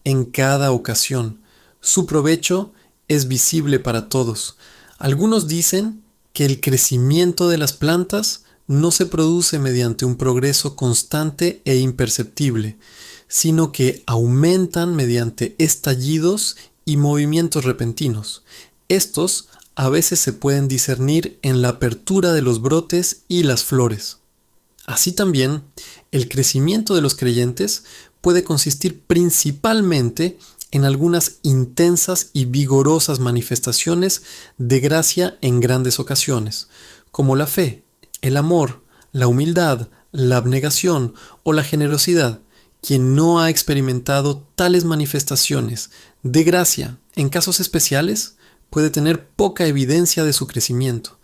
en cada ocasión. Su provecho es visible para todos. Algunos dicen que el crecimiento de las plantas no se produce mediante un progreso constante e imperceptible, sino que aumentan mediante estallidos y movimientos repentinos. Estos a veces se pueden discernir en la apertura de los brotes y las flores. Así también, el crecimiento de los creyentes puede consistir principalmente en algunas intensas y vigorosas manifestaciones de gracia en grandes ocasiones, como la fe, el amor, la humildad, la abnegación o la generosidad. Quien no ha experimentado tales manifestaciones de gracia en casos especiales puede tener poca evidencia de su crecimiento.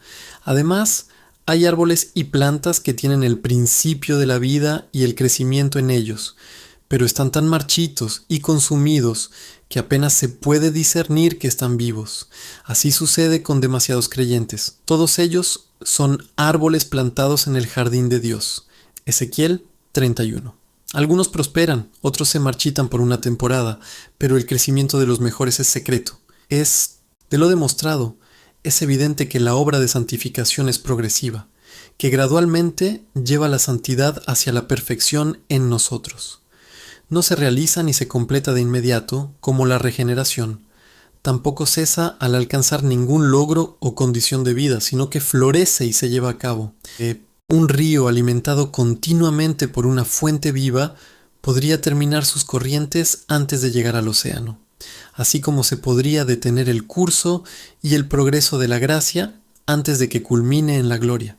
Además, hay árboles y plantas que tienen el principio de la vida y el crecimiento en ellos, pero están tan marchitos y consumidos que apenas se puede discernir que están vivos. Así sucede con demasiados creyentes. Todos ellos son árboles plantados en el jardín de Dios. Ezequiel 31. Algunos prosperan, otros se marchitan por una temporada, pero el crecimiento de los mejores es secreto. De lo demostrado, es evidente que la obra de santificación es progresiva, que gradualmente lleva la santidad hacia la perfección en nosotros. No se realiza ni se completa de inmediato, como la regeneración. Tampoco cesa al alcanzar ningún logro o condición de vida, sino que florece y se lleva a cabo. Un río alimentado continuamente por una fuente viva podría terminar sus corrientes antes de llegar al océano, así como se podría detener el curso y el progreso de la gracia antes de que culmine en la gloria.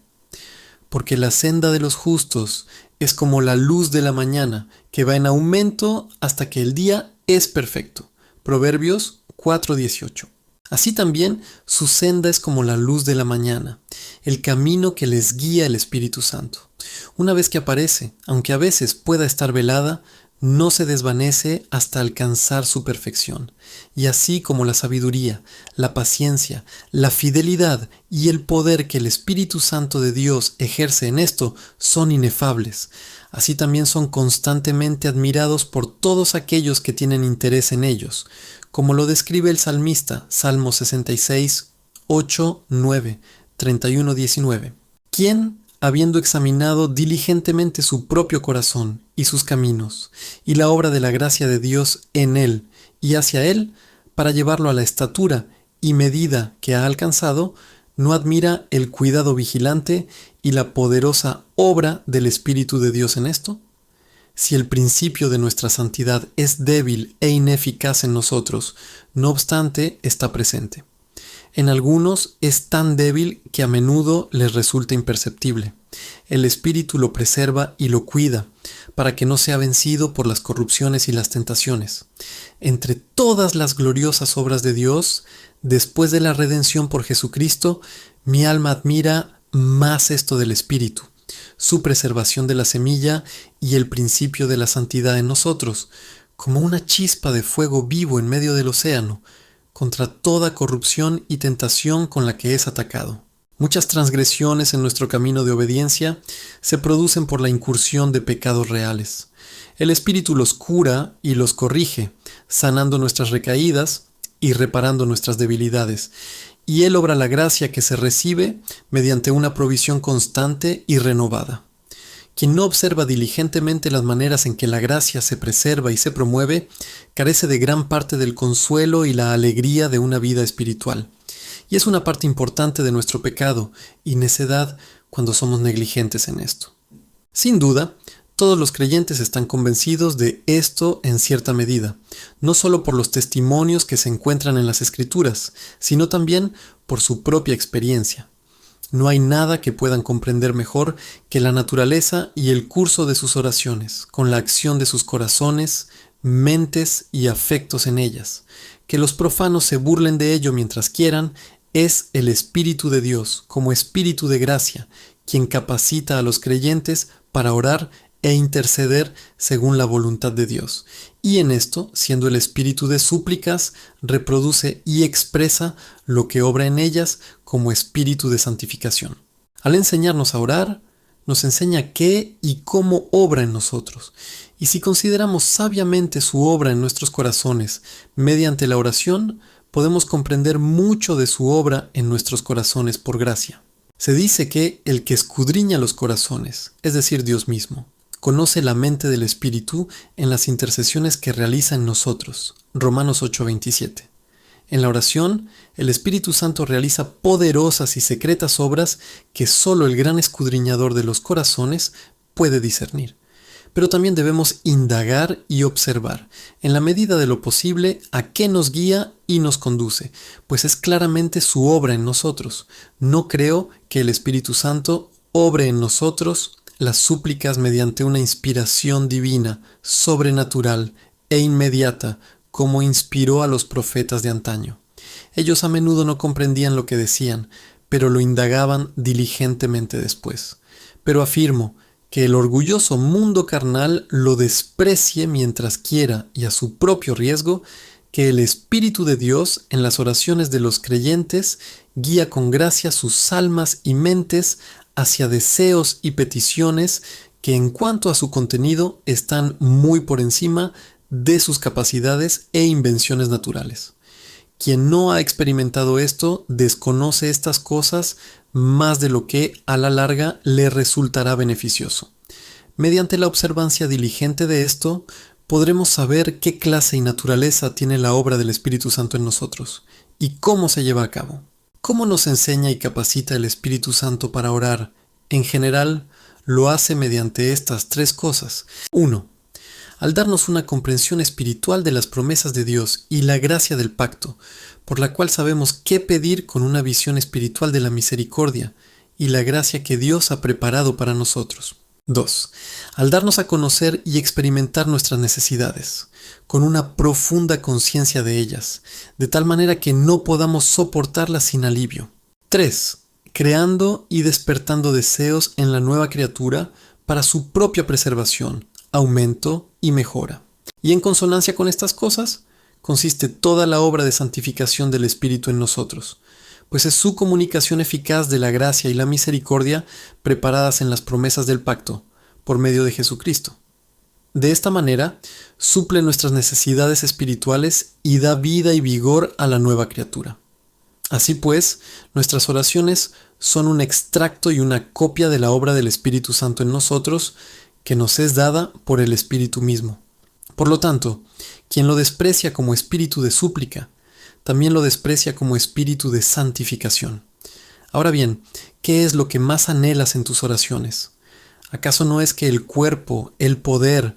Porque la senda de los justos es como la luz de la mañana, que va en aumento hasta que el día es perfecto. Proverbios 4:18. Así también su senda es como la luz de la mañana, el camino que les guía el Espíritu Santo. Una vez que aparece, aunque a veces pueda estar velada, no se desvanece hasta alcanzar su perfección. Y así como la sabiduría, la paciencia, la fidelidad y el poder que el Espíritu Santo de Dios ejerce en esto son inefables, así también son constantemente admirados por todos aquellos que tienen interés en ellos, como lo describe el salmista, Salmo 66, 8, 9, 31, 19. ¿Quién, habiendo examinado diligentemente su propio corazón y sus caminos, y la obra de la gracia de Dios en él y hacia él, para llevarlo a la estatura y medida que ha alcanzado, no admira el cuidado vigilante y la poderosa obra del Espíritu de Dios en esto? Si el principio de nuestra santidad es débil e ineficaz en nosotros, no obstante está presente. En algunos es tan débil que a menudo les resulta imperceptible. El Espíritu lo preserva y lo cuida, para que no sea vencido por las corrupciones y las tentaciones. Entre todas las gloriosas obras de Dios, después de la redención por Jesucristo, mi alma admira más esto del Espíritu, su preservación de la semilla y el principio de la santidad en nosotros, como una chispa de fuego vivo en medio del océano, contra toda corrupción y tentación con la que es atacado. Muchas transgresiones en nuestro camino de obediencia se producen por la incursión de pecados reales. El Espíritu los cura y los corrige, sanando nuestras recaídas y reparando nuestras debilidades, y Él obra la gracia que se recibe mediante una provisión constante y renovada. Quien no observa diligentemente las maneras en que la gracia se preserva y se promueve, carece de gran parte del consuelo y la alegría de una vida espiritual. Y es una parte importante de nuestro pecado y necedad cuando somos negligentes en esto. Sin duda, todos los creyentes están convencidos de esto en cierta medida, no solo por los testimonios que se encuentran en las Escrituras, sino también por su propia experiencia. No hay nada que puedan comprender mejor que la naturaleza y el curso de sus oraciones, con la acción de sus corazones, mentes y afectos en ellas. Que los profanos se burlen de ello mientras quieran, es el Espíritu de Dios, como Espíritu de gracia, quien capacita a los creyentes para orar e interceder según la voluntad de Dios. Y en esto, siendo el espíritu de súplicas, reproduce y expresa lo que obra en ellas como espíritu de santificación. Al enseñarnos a orar, nos enseña qué y cómo obra en nosotros. Y si consideramos sabiamente su obra en nuestros corazones mediante la oración, podemos comprender mucho de su obra en nuestros corazones por gracia. Se dice que el que escudriña los corazones, es decir, Dios mismo, conoce la mente del Espíritu en las intercesiones que realiza en nosotros. Romanos 8:27. En la oración, el Espíritu Santo realiza poderosas y secretas obras que solo el gran escudriñador de los corazones puede discernir. Pero también debemos indagar y observar, en la medida de lo posible, a qué nos guía y nos conduce, pues es claramente su obra en nosotros. No creo que el Espíritu Santo obre en nosotros las súplicas mediante una inspiración divina, sobrenatural e inmediata, como inspiró a los profetas de antaño. Ellos a menudo no comprendían lo que decían, pero lo indagaban diligentemente después. Pero afirmo que el orgulloso mundo carnal lo desprecie mientras quiera y a su propio riesgo, que el Espíritu de Dios en las oraciones de los creyentes guía con gracia sus almas y mentes hacia deseos y peticiones que en cuanto a su contenido están muy por encima de sus capacidades e invenciones naturales. Quien no ha experimentado esto desconoce estas cosas más de lo que a la larga le resultará beneficioso. Mediante la observancia diligente de esto, podremos saber qué clase y naturaleza tiene la obra del Espíritu Santo en nosotros y cómo se lleva a cabo. ¿Cómo nos enseña y capacita el Espíritu Santo para orar? En general, lo hace mediante estas tres cosas. 1. Al darnos una comprensión espiritual de las promesas de Dios y la gracia del pacto, por la cual sabemos qué pedir con una visión espiritual de la misericordia y la gracia que Dios ha preparado para nosotros. 2. Al darnos a conocer y experimentar nuestras necesidades, con una profunda conciencia de ellas, de tal manera que no podamos soportarlas sin alivio. 3. Creando y despertando deseos en la nueva criatura para su propia preservación, aumento y mejora. Y en consonancia con estas cosas, consiste toda la obra de santificación del Espíritu en nosotros, pues es su comunicación eficaz de la gracia y la misericordia preparadas en las promesas del pacto, por medio de Jesucristo. De esta manera, suple nuestras necesidades espirituales y da vida y vigor a la nueva criatura. Así pues, nuestras oraciones son un extracto y una copia de la obra del Espíritu Santo en nosotros, que nos es dada por el Espíritu mismo. Por lo tanto, quien lo desprecia como espíritu de súplica, también lo desprecia como espíritu de santificación. Ahora bien, ¿qué es lo que más anhelas en tus oraciones? ¿Acaso no es que el cuerpo, el poder,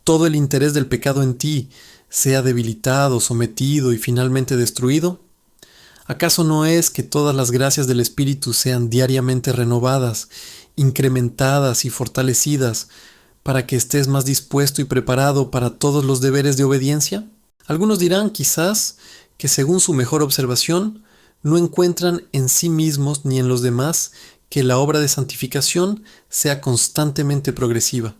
todo el interés del pecado en ti sea debilitado, sometido y finalmente destruido? ¿Acaso no es que todas las gracias del Espíritu sean diariamente renovadas, incrementadas y fortalecidas para que estés más dispuesto y preparado para todos los deberes de obediencia? Algunos dirán quizás que según su mejor observación no encuentran en sí mismos ni en los demás que la obra de santificación sea constantemente progresiva,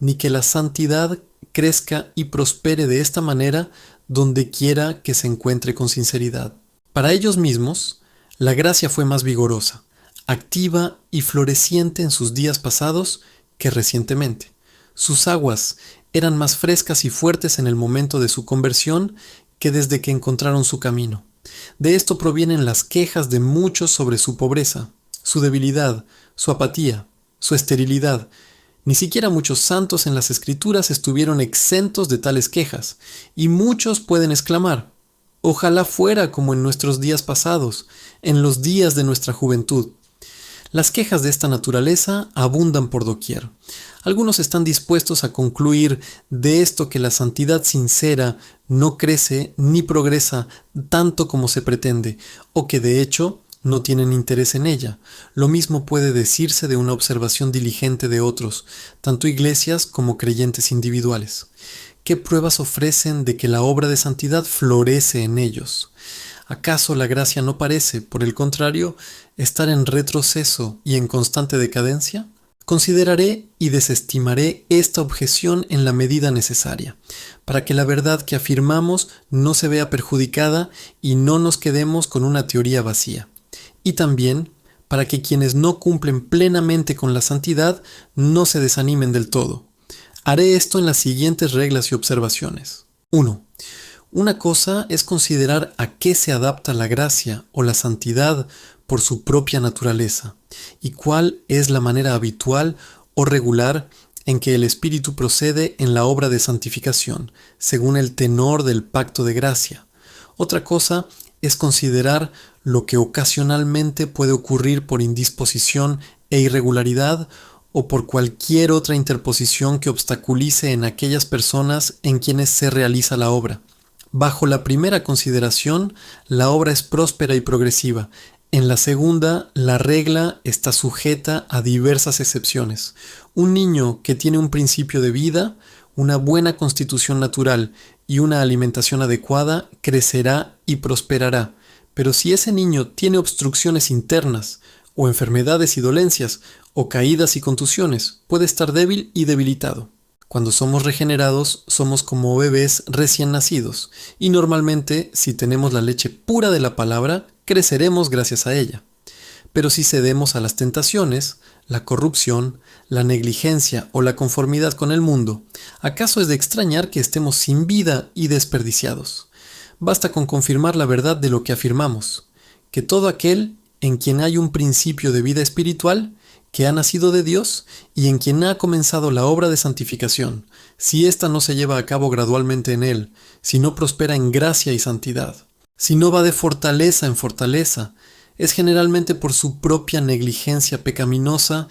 ni que la santidad crezca y prospere de esta manera donde quiera que se encuentre con sinceridad. Para ellos mismos, la gracia fue más vigorosa, activa y floreciente en sus días pasados que recientemente. Sus aguas eran más frescas y fuertes en el momento de su conversión que desde que encontraron su camino. De esto provienen las quejas de muchos sobre su pobreza, su debilidad, su apatía, su esterilidad. Ni siquiera muchos santos en las Escrituras estuvieron exentos de tales quejas, y muchos pueden exclamar: ojalá fuera como en nuestros días pasados, en los días de nuestra juventud. Las quejas de esta naturaleza abundan por doquier. Algunos están dispuestos a concluir de esto que la santidad sincera no crece ni progresa tanto como se pretende, o que de hecho no tienen interés en ella. Lo mismo puede decirse de una observación diligente de otros, tanto iglesias como creyentes individuales. ¿Qué pruebas ofrecen de que la obra de santidad florece en ellos? ¿Acaso la gracia no parece, por el contrario, estar en retroceso y en constante decadencia? Consideraré y desestimaré esta objeción en la medida necesaria, para que la verdad que afirmamos no se vea perjudicada y no nos quedemos con una teoría vacía. Y también para que quienes no cumplen plenamente con la santidad no se desanimen del todo. Haré esto en las siguientes reglas y observaciones. 1. Una cosa es considerar a qué se adapta la gracia o la santidad por su propia naturaleza, y cuál es la manera habitual o regular en que el Espíritu procede en la obra de santificación, según el tenor del pacto de gracia. Otra cosa es considerar lo que ocasionalmente puede ocurrir por indisposición e irregularidad o por cualquier otra interposición que obstaculice en aquellas personas en quienes se realiza la obra. Bajo la primera consideración, la obra es próspera y progresiva. En la segunda, la regla está sujeta a diversas excepciones. Un niño que tiene un principio de vida, una buena constitución natural y una alimentación adecuada, crecerá y prosperará. Pero si ese niño tiene obstrucciones internas, o enfermedades y dolencias, o caídas y contusiones, puede estar débil y debilitado. Cuando somos regenerados, somos como bebés recién nacidos, y normalmente, si tenemos la leche pura de la palabra, creceremos gracias a ella. Pero si cedemos a las tentaciones, la corrupción, la negligencia o la conformidad con el mundo, ¿acaso es de extrañar que estemos sin vida y desperdiciados? Basta con confirmar la verdad de lo que afirmamos, que todo aquel en quien hay un principio de vida espiritual, que ha nacido de Dios y en quien ha comenzado la obra de santificación, si ésta no se lleva a cabo gradualmente en él, si no prospera en gracia y santidad, si no va de fortaleza en fortaleza, es generalmente por su propia negligencia pecaminosa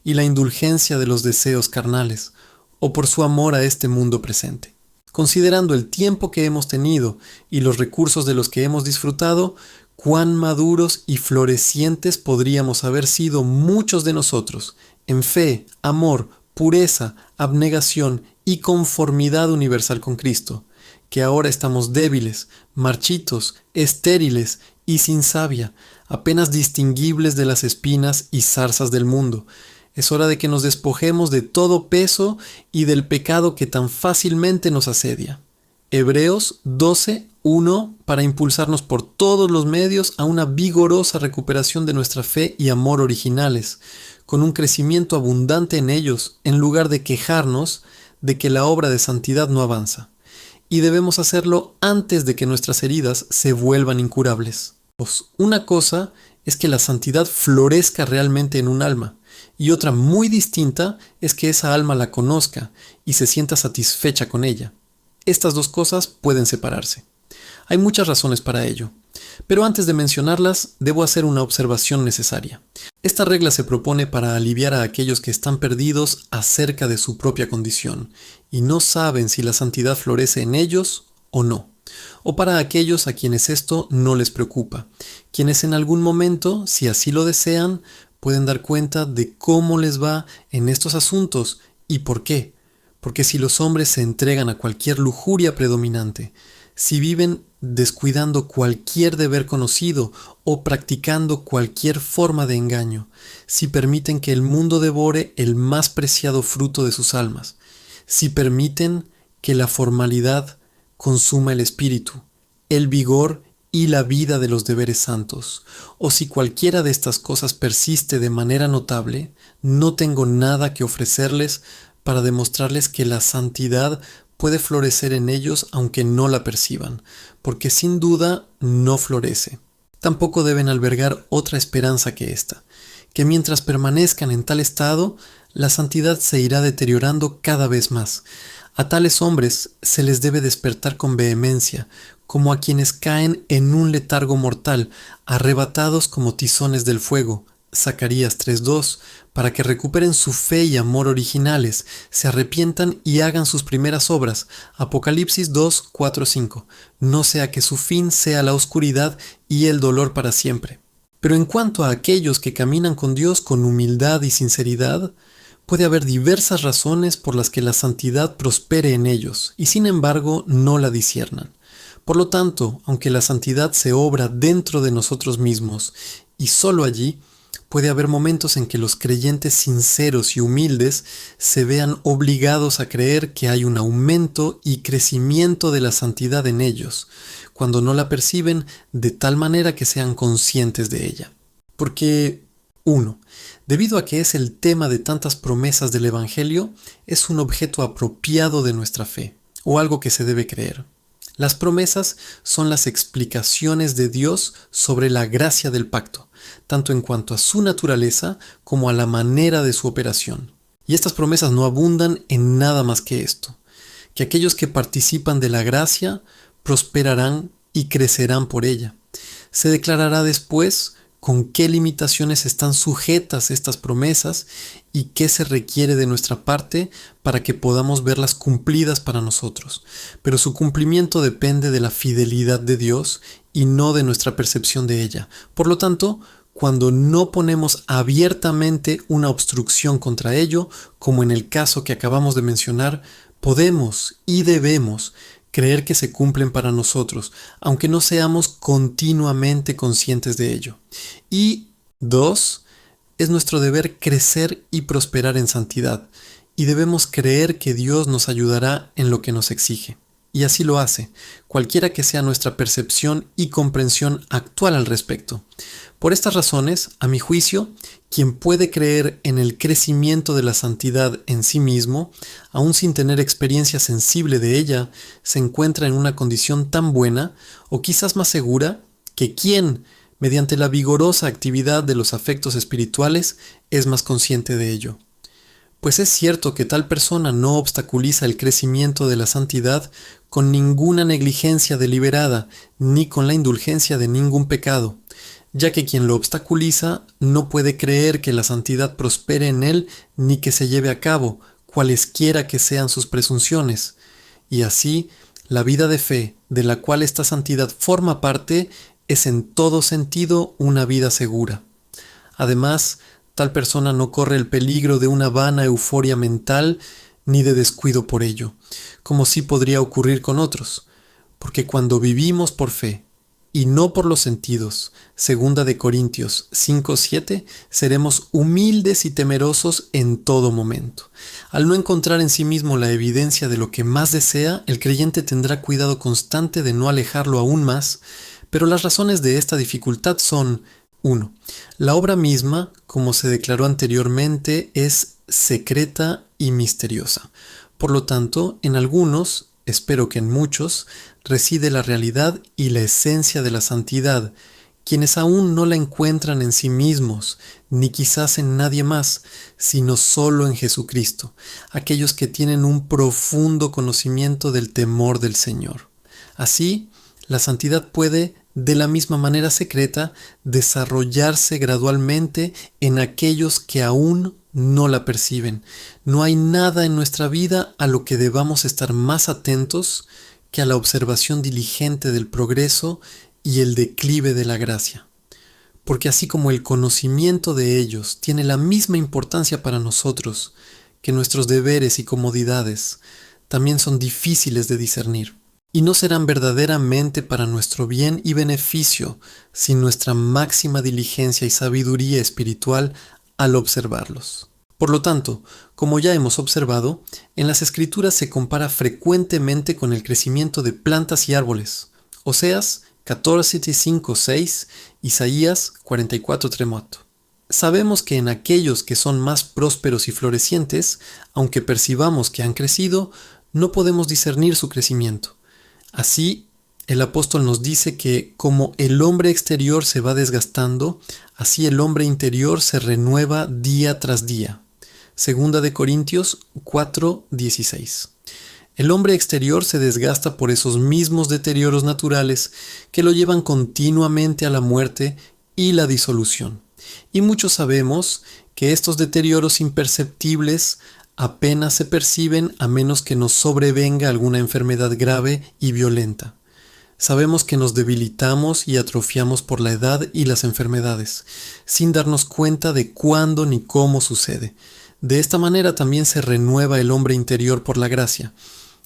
y la indulgencia de los deseos carnales, o por su amor a este mundo presente. Considerando el tiempo que hemos tenido y los recursos de los que hemos disfrutado, cuán maduros y florecientes podríamos haber sido muchos de nosotros, en fe, amor, pureza, abnegación y conformidad universal con Cristo, que ahora estamos débiles, marchitos, estériles y sin savia, apenas distinguibles de las espinas y zarzas del mundo. Es hora de que nos despojemos de todo peso y del pecado que tan fácilmente nos asedia. Hebreos 12:1 para impulsarnos por todos los medios a una vigorosa recuperación de nuestra fe y amor originales, con un crecimiento abundante en ellos, en lugar de quejarnos de que la obra de santidad no avanza. Y debemos hacerlo antes de que nuestras heridas se vuelvan incurables. Una cosa es que la santidad florezca realmente en un alma, y otra muy distinta es que esa alma la conozca y se sienta satisfecha con ella. Estas dos cosas pueden separarse. Hay muchas razones para ello, pero antes de mencionarlas, debo hacer una observación necesaria. Esta regla se propone para aliviar a aquellos que están perdidos acerca de su propia condición y no saben si la santidad florece en ellos o no, o para aquellos a quienes esto no les preocupa, quienes en algún momento, si así lo desean, pueden dar cuenta de cómo les va en estos asuntos y por qué. Porque si los hombres se entregan a cualquier lujuria predominante, si viven descuidando cualquier deber conocido o practicando cualquier forma de engaño, si permiten que el mundo devore el más preciado fruto de sus almas, si permiten que la formalidad consuma el espíritu, el vigor y la vida de los deberes santos, o si cualquiera de estas cosas persiste de manera notable, no tengo nada que ofrecerles para demostrarles que la santidad puede florecer en ellos aunque no la perciban, porque sin duda no florece. Tampoco deben albergar otra esperanza que esta, que mientras permanezcan en tal estado, la santidad se irá deteriorando cada vez más. A tales hombres se les debe despertar con vehemencia, como a quienes caen en un letargo mortal, arrebatados como tizones del fuego. Zacarías 3:2, para que recuperen su fe y amor originales, se arrepientan y hagan sus primeras obras. Apocalipsis 2:4-5, no sea que su fin sea la oscuridad y el dolor para siempre. Pero en cuanto a aquellos que caminan con Dios con humildad y sinceridad, puede haber diversas razones por las que la santidad prospere en ellos, y sin embargo no la disciernan. Por lo tanto, aunque la santidad se obra dentro de nosotros mismos, y solo allí, puede haber momentos en que los creyentes sinceros y humildes se vean obligados a creer que hay un aumento y crecimiento de la santidad en ellos, cuando no la perciben de tal manera que sean conscientes de ella. Porque, 1. Debido a que es el tema de tantas promesas del Evangelio, es un objeto apropiado de nuestra fe, o algo que se debe creer. Las promesas son las explicaciones de Dios sobre la gracia del pacto, tanto en cuanto a su naturaleza como a la manera de su operación. Y estas promesas no abundan en nada más que esto, que aquellos que participan de la gracia prosperarán y crecerán por ella. Se declarará después con qué limitaciones están sujetas estas promesas y qué se requiere de nuestra parte para que podamos verlas cumplidas para nosotros. Pero su cumplimiento depende de la fidelidad de Dios y no de nuestra percepción de ella. Por lo tanto, cuando no ponemos abiertamente una obstrucción contra ello, como en el caso que acabamos de mencionar, podemos y debemos creer que se cumplen para nosotros, aunque no seamos continuamente conscientes de ello. Y 2, es nuestro deber crecer y prosperar en santidad, y debemos creer que Dios nos ayudará en lo que nos exige. Y así lo hace, cualquiera que sea nuestra percepción y comprensión actual al respecto. Por estas razones, a mi juicio, quien puede creer en el crecimiento de la santidad en sí mismo, aun sin tener experiencia sensible de ella, se encuentra en una condición tan buena, o quizás más segura, que quien, mediante la vigorosa actividad de los afectos espirituales, es más consciente de ello. Pues es cierto que tal persona no obstaculiza el crecimiento de la santidad con ninguna negligencia deliberada, ni con la indulgencia de ningún pecado, ya que quien lo obstaculiza no puede creer que la santidad prospere en él ni que se lleve a cabo, cualesquiera que sean sus presunciones. Y así, la vida de fe, de la cual esta santidad forma parte, es en todo sentido una vida segura. Además, tal persona no corre el peligro de una vana euforia mental ni de descuido por ello, como sí podría ocurrir con otros, porque cuando vivimos por fe y no por los sentidos, 2 Corintios 5:7, seremos humildes y temerosos en todo momento. Al no encontrar en sí mismo la evidencia de lo que más desea, el creyente tendrá cuidado constante de no alejarlo aún más, pero las razones de esta dificultad son: 1. La obra misma, como se declaró anteriormente, es secreta y misteriosa. Por lo tanto, en algunos, espero que en muchos, reside la realidad y la esencia de la santidad, quienes aún no la encuentran en sí mismos, ni quizás en nadie más, sino solo en Jesucristo, aquellos que tienen un profundo conocimiento del temor del Señor. Así, la santidad puede, de la misma manera secreta, desarrollarse gradualmente en aquellos que aún no la perciben. No hay nada en nuestra vida a lo que debamos estar más atentos que a la observación diligente del progreso y el declive de la gracia. Porque así como el conocimiento de ellos tiene la misma importancia para nosotros que nuestros deberes y comodidades, también son difíciles de discernir. Y no serán verdaderamente para nuestro bien y beneficio sin nuestra máxima diligencia y sabiduría espiritual al observarlos. Por lo tanto, como ya hemos observado, en las Escrituras se compara frecuentemente con el crecimiento de plantas y árboles. Oseas 14:5-6, Isaías 44:3. Sabemos que en aquellos que son más prósperos y florecientes, aunque percibamos que han crecido, no podemos discernir su crecimiento. Así, el apóstol nos dice que como el hombre exterior se va desgastando, así el hombre interior se renueva día tras día. 2 Corintios 4:16. El hombre exterior se desgasta por esos mismos deterioros naturales que lo llevan continuamente a la muerte y la disolución. Y muchos sabemos que estos deterioros imperceptibles apenas se perciben a menos que nos sobrevenga alguna enfermedad grave y violenta. Sabemos que nos debilitamos y atrofiamos por la edad y las enfermedades, sin darnos cuenta de cuándo ni cómo sucede. De esta manera también se renueva el hombre interior por la gracia.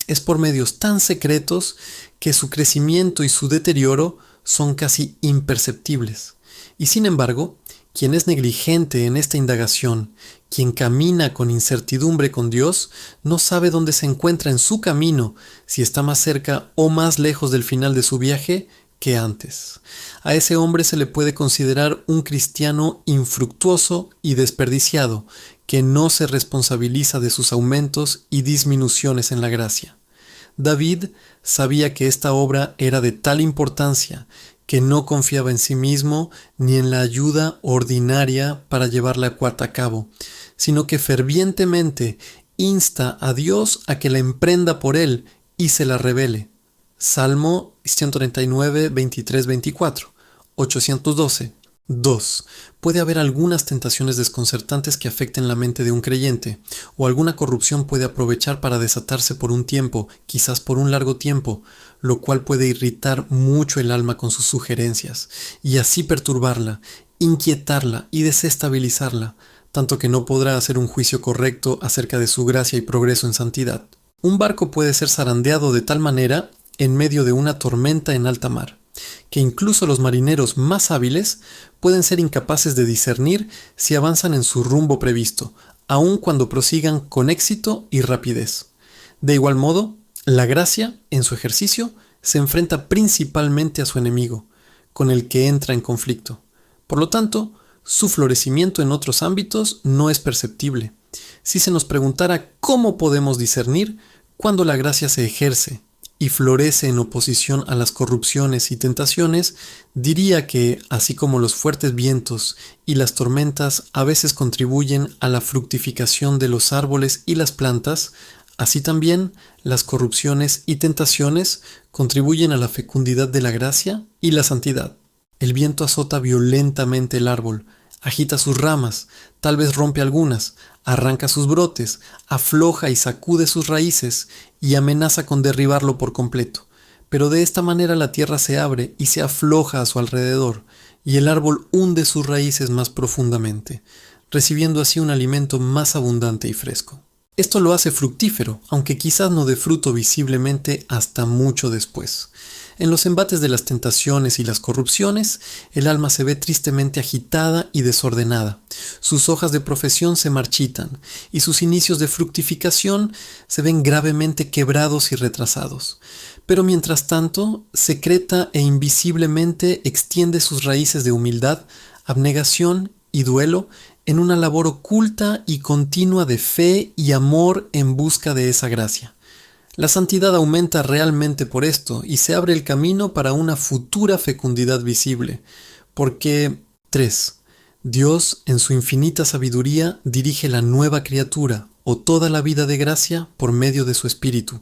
Es por medios tan secretos que su crecimiento y su deterioro son casi imperceptibles. Y sin embargo, quien es negligente en esta indagación, quien camina con incertidumbre con Dios, no sabe dónde se encuentra en su camino, si está más cerca o más lejos del final de su viaje que antes. A ese hombre se le puede considerar un cristiano infructuoso y desperdiciado, que no se responsabiliza de sus aumentos y disminuciones en la gracia. David sabía que esta obra era de tal importancia que no confiaba en sí mismo ni en la ayuda ordinaria para llevarla a cabo, sino que fervientemente insta a Dios a que la emprenda por él y se la revele. Salmo 139, 23, 24, 812. 2. Puede haber algunas tentaciones desconcertantes que afecten la mente de un creyente, o alguna corrupción puede aprovechar para desatarse por un tiempo, quizás por un largo tiempo, lo cual puede irritar mucho el alma con sus sugerencias, y así perturbarla, inquietarla y desestabilizarla, tanto que no podrá hacer un juicio correcto acerca de su gracia y progreso en santidad. Un barco puede ser zarandeado de tal manera en medio de una tormenta en alta mar, que incluso los marineros más hábiles pueden ser incapaces de discernir si avanzan en su rumbo previsto, aun cuando prosigan con éxito y rapidez. De igual modo, la gracia, en su ejercicio, se enfrenta principalmente a su enemigo, con el que entra en conflicto. Por lo tanto, su florecimiento en otros ámbitos no es perceptible. Si se nos preguntara cómo podemos discernir cuando la gracia se ejerce y florece en oposición a las corrupciones y tentaciones, diría que, así como los fuertes vientos y las tormentas a veces contribuyen a la fructificación de los árboles y las plantas, así también las corrupciones y tentaciones contribuyen a la fecundidad de la gracia y la santidad. El viento azota violentamente el árbol, agita sus ramas, tal vez rompe algunas, arranca sus brotes, afloja y sacude sus raíces y amenaza con derribarlo por completo. Pero de esta manera la tierra se abre y se afloja a su alrededor, y el árbol hunde sus raíces más profundamente, recibiendo así un alimento más abundante y fresco. Esto lo hace fructífero, aunque quizás no dé fruto visiblemente hasta mucho después. En los embates de las tentaciones y las corrupciones, el alma se ve tristemente agitada y desordenada. Sus hojas de profesión se marchitan y sus inicios de fructificación se ven gravemente quebrados y retrasados. Pero mientras tanto, secreta e invisiblemente extiende sus raíces de humildad, abnegación y duelo en una labor oculta y continua de fe y amor en busca de esa gracia. La santidad aumenta realmente por esto y se abre el camino para una futura fecundidad visible, porque 3. Dios, en su infinita sabiduría, dirige la nueva criatura o toda la vida de gracia por medio de su Espíritu.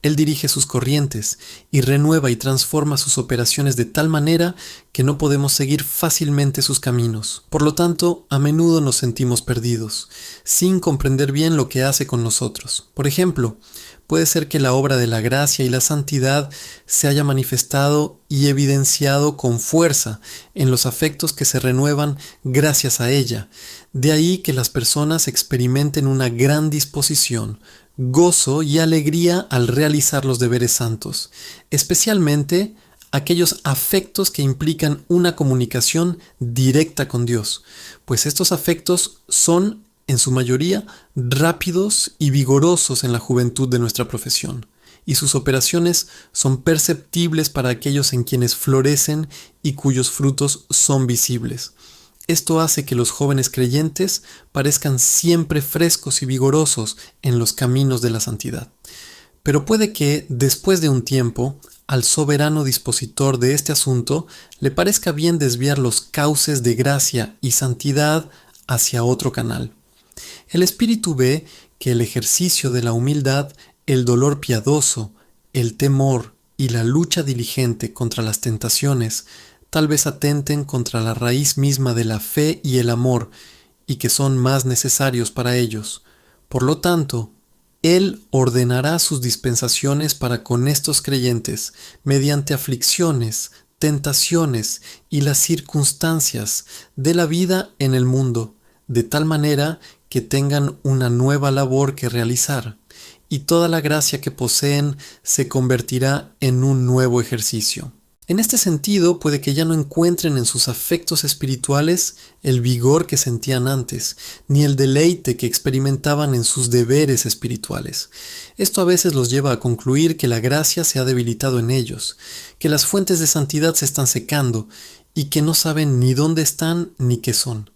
Él dirige sus corrientes y renueva y transforma sus operaciones de tal manera que no podemos seguir fácilmente sus caminos. Por lo tanto, a menudo nos sentimos perdidos, sin comprender bien lo que hace con nosotros. Por ejemplo, puede ser que la obra de la gracia y la santidad se haya manifestado y evidenciado con fuerza en los afectos que se renuevan gracias a ella. De ahí que las personas experimenten una gran disposición, gozo y alegría al realizar los deberes santos, especialmente aquellos afectos que implican una comunicación directa con Dios, pues estos afectos son, en su mayoría, rápidos y vigorosos en la juventud de nuestra profesión, y sus operaciones son perceptibles para aquellos en quienes florecen y cuyos frutos son visibles. Esto hace que los jóvenes creyentes parezcan siempre frescos y vigorosos en los caminos de la santidad. Pero puede que, después de un tiempo, al soberano dispositor de este asunto le parezca bien desviar los cauces de gracia y santidad hacia otro canal. El Espíritu ve que el ejercicio de la humildad, el dolor piadoso, el temor y la lucha diligente contra las tentaciones tal vez atenten contra la raíz misma de la fe y el amor, y que son más necesarios para ellos. Por lo tanto, Él ordenará sus dispensaciones para con estos creyentes, mediante aflicciones, tentaciones y las circunstancias de la vida en el mundo, de tal manera que tengan una nueva labor que realizar, y toda la gracia que poseen se convertirá en un nuevo ejercicio. En este sentido, puede que ya no encuentren en sus afectos espirituales el vigor que sentían antes, ni el deleite que experimentaban en sus deberes espirituales. Esto a veces los lleva a concluir que la gracia se ha debilitado en ellos, que las fuentes de santidad se están secando y que no saben ni dónde están ni qué son.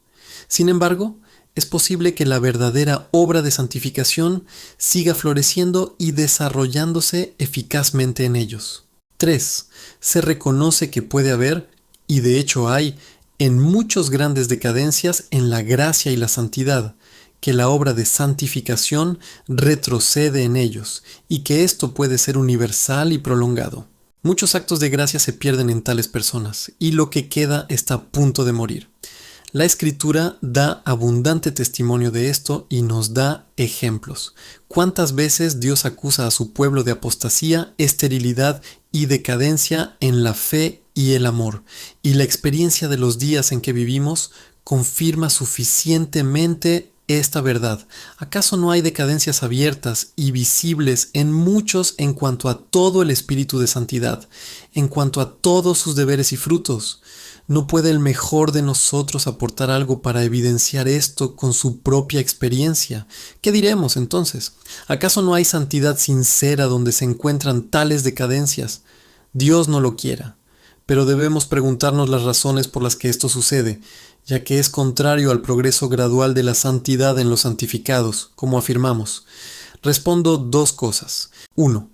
Sin embargo, es posible que la verdadera obra de santificación siga floreciendo y desarrollándose eficazmente en ellos. 3. Se reconoce que puede haber, y de hecho hay, en muchos grandes decadencias en la gracia y la santidad, que la obra de santificación retrocede en ellos y que esto puede ser universal y prolongado. Muchos actos de gracia se pierden en tales personas y lo que queda está a punto de morir. La Escritura da abundante testimonio de esto y nos da ejemplos. ¿Cuántas veces Dios acusa a su pueblo de apostasía, esterilidad y decadencia en la fe y el amor? Y la experiencia de los días en que vivimos confirma suficientemente esta verdad. ¿Acaso no hay decadencias abiertas y visibles en muchos en cuanto a todo el espíritu de santidad, en cuanto a todos sus deberes y frutos? ¿No puede el mejor de nosotros aportar algo para evidenciar esto con su propia experiencia? ¿Qué diremos entonces? ¿Acaso no hay santidad sincera donde se encuentran tales decadencias? Dios no lo quiera, pero debemos preguntarnos las razones por las que esto sucede, ya que es contrario al progreso gradual de la santidad en los santificados, como afirmamos. Respondo dos cosas. 1.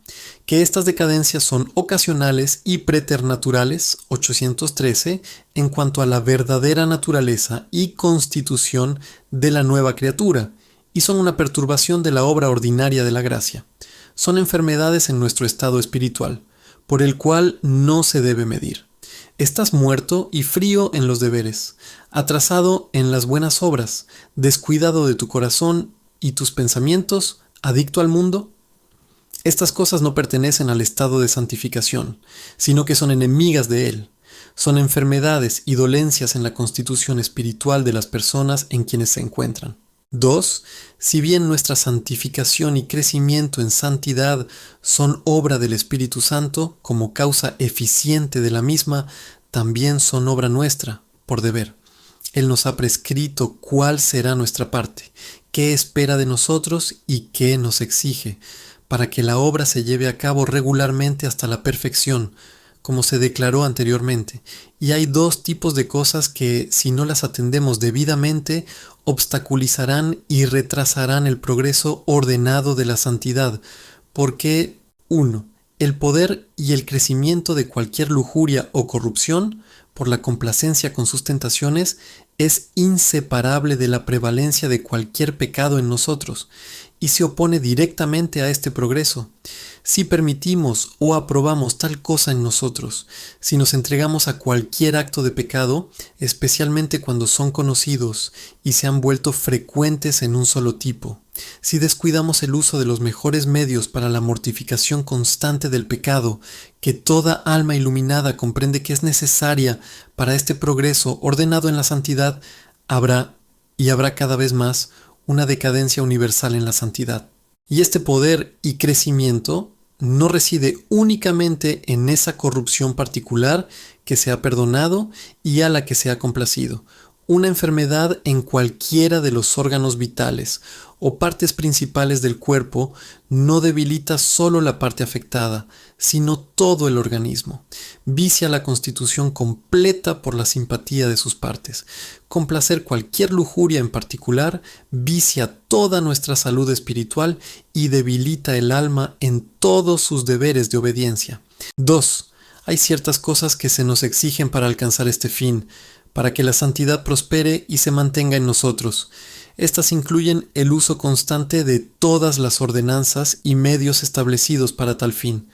Que estas decadencias son ocasionales y preternaturales, 813, en cuanto a la verdadera naturaleza y constitución de la nueva criatura, y son una perturbación de la obra ordinaria de la gracia. Son enfermedades en nuestro estado espiritual, por el cual no se debe medir. Estás muerto y frío en los deberes, atrasado en las buenas obras, descuidado de tu corazón y tus pensamientos, adicto al mundo. Estas cosas no pertenecen al estado de santificación, sino que son enemigas de él. Son enfermedades y dolencias en la constitución espiritual de las personas en quienes se encuentran. 2. Si bien nuestra santificación y crecimiento en santidad son obra del Espíritu Santo como causa eficiente de la misma, también son obra nuestra, por deber. Él nos ha prescrito cuál será nuestra parte, qué espera de nosotros y qué nos exige, para que la obra se lleve a cabo regularmente hasta la perfección, como se declaró anteriormente. Y hay dos tipos de cosas que, si no las atendemos debidamente, obstaculizarán y retrasarán el progreso ordenado de la santidad, porque 1. El poder y el crecimiento de cualquier lujuria o corrupción, por la complacencia con sus tentaciones, es inseparable de la prevalencia de cualquier pecado en nosotros, y se opone directamente a este progreso. Si permitimos o aprobamos tal cosa en nosotros, si nos entregamos a cualquier acto de pecado, especialmente cuando son conocidos y se han vuelto frecuentes en un solo tipo, si descuidamos el uso de los mejores medios para la mortificación constante del pecado, que toda alma iluminada comprende que es necesaria para este progreso ordenado en la santidad, habrá cada vez más una decadencia universal en la santidad. Y este poder y crecimiento no reside únicamente en esa corrupción particular que se ha perdonado y a la que se ha complacido. Una enfermedad en cualquiera de los órganos vitales o partes principales del cuerpo no debilita solo la parte afectada, sino todo el organismo. Vicia la constitución completa por la simpatía de sus partes. Complacer cualquier lujuria en particular vicia toda nuestra salud espiritual y debilita el alma en todos sus deberes de obediencia. 2. Hay ciertas cosas que se nos exigen para alcanzar este fin, para que la santidad prospere y se mantenga en nosotros. Estas incluyen el uso constante de todas las ordenanzas y medios establecidos para tal fin,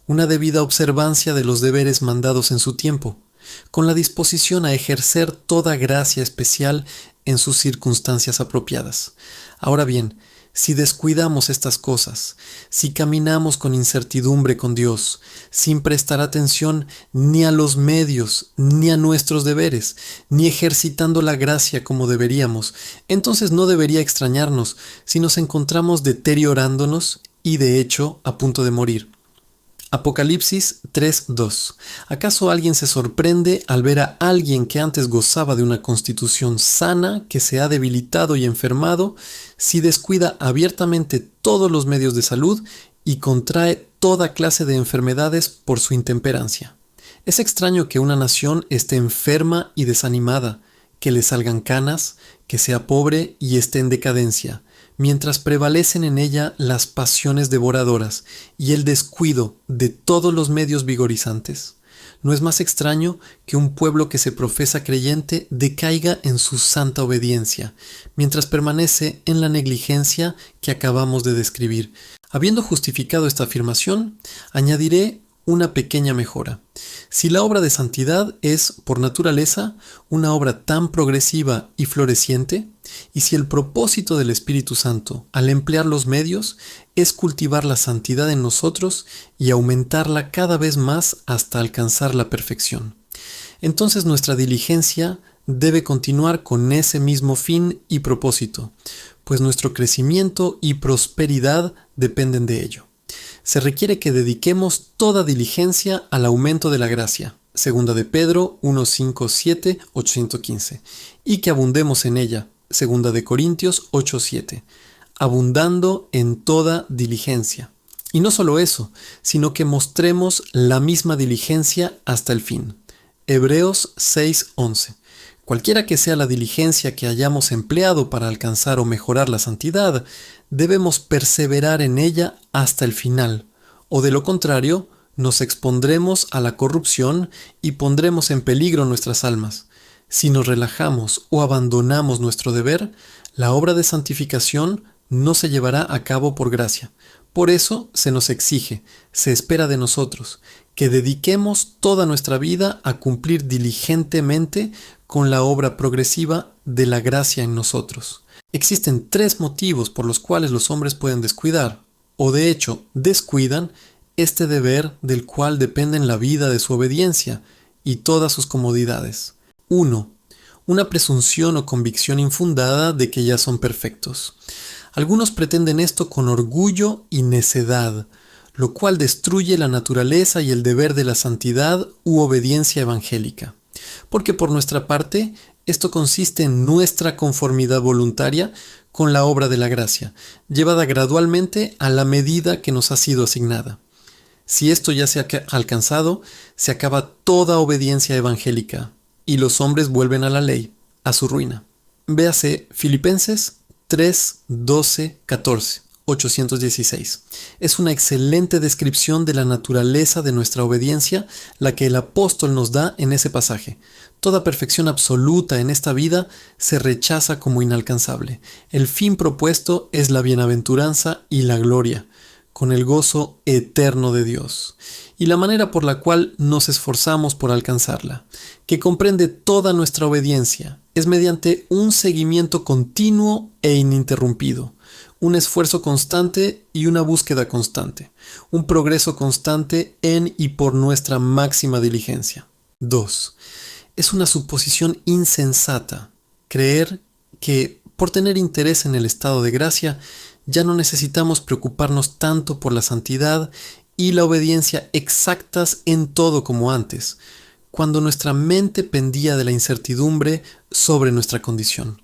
una debida observancia de los deberes mandados en su tiempo, con la disposición a ejercer toda gracia especial en sus circunstancias apropiadas. Ahora bien, si descuidamos estas cosas, si caminamos con incertidumbre con Dios, sin prestar atención ni a los medios, ni a nuestros deberes, ni ejercitando la gracia como deberíamos, entonces no debería extrañarnos si nos encontramos deteriorándonos y de hecho a punto de morir. Apocalipsis 3:2. ¿Acaso alguien se sorprende al ver a alguien que antes gozaba de una constitución sana, que se ha debilitado y enfermado, si descuida abiertamente todos los medios de salud y contrae toda clase de enfermedades por su intemperancia? Es extraño que una nación esté enferma y desanimada, que le salgan canas, que sea pobre y esté en decadencia, mientras prevalecen en ella las pasiones devoradoras y el descuido de todos los medios vigorizantes. No es más extraño que un pueblo que se profesa creyente decaiga en su santa obediencia, mientras permanece en la negligencia que acabamos de describir. Habiendo justificado esta afirmación, añadiré una pequeña mejora. Si la obra de santidad es, por naturaleza, una obra tan progresiva y floreciente, y si el propósito del Espíritu Santo, al emplear los medios, es cultivar la santidad en nosotros y aumentarla cada vez más hasta alcanzar la perfección, entonces nuestra diligencia debe continuar con ese mismo fin y propósito, pues nuestro crecimiento y prosperidad dependen de ello. Se requiere que dediquemos toda diligencia al aumento de la gracia, 2 de Pedro 1, 5, 7, 815, y que abundemos en ella, 2 de Corintios 8, 7, abundando en toda diligencia. Y no solo eso, sino que mostremos la misma diligencia hasta el fin. Hebreos 6, 11. Cualquiera que sea la diligencia que hayamos empleado para alcanzar o mejorar la santidad, debemos perseverar en ella hasta el final, o de lo contrario, nos expondremos a la corrupción y pondremos en peligro nuestras almas. Si nos relajamos o abandonamos nuestro deber, la obra de santificación no se llevará a cabo por gracia. Por eso se nos exige, se espera de nosotros, que dediquemos toda nuestra vida a cumplir diligentemente con la obra progresiva de la gracia en nosotros. Existen 3 motivos por los cuales los hombres pueden descuidar, o de hecho descuidan, este deber del cual dependen la vida de su obediencia y todas sus comodidades. 1. Una presunción o convicción infundada de que ya son perfectos. Algunos pretenden esto con orgullo y necedad, lo cual destruye la naturaleza y el deber de la santidad u obediencia evangélica. Porque por nuestra parte, esto consiste en nuestra conformidad voluntaria con la obra de la gracia, llevada gradualmente a la medida que nos ha sido asignada. Si esto ya se ha alcanzado, se acaba toda obediencia evangélica, y los hombres vuelven a la ley, a su ruina. Véase Filipenses 3, 12, 14, 816. Es una excelente descripción de la naturaleza de nuestra obediencia la que el apóstol nos da en ese pasaje. Toda perfección absoluta en esta vida se rechaza como inalcanzable. El fin propuesto es la bienaventuranza y la gloria, con el gozo eterno de Dios, y la manera por la cual nos esforzamos por alcanzarla, que comprende toda nuestra obediencia, es mediante un seguimiento continuo e ininterrumpido, un esfuerzo constante y una búsqueda constante, un progreso constante en y por nuestra máxima diligencia. 2. Es una suposición insensata creer que, por tener interés en el estado de gracia, ya no necesitamos preocuparnos tanto por la santidad y la obediencia exactas en todo como antes, cuando nuestra mente pendía de la incertidumbre sobre nuestra condición.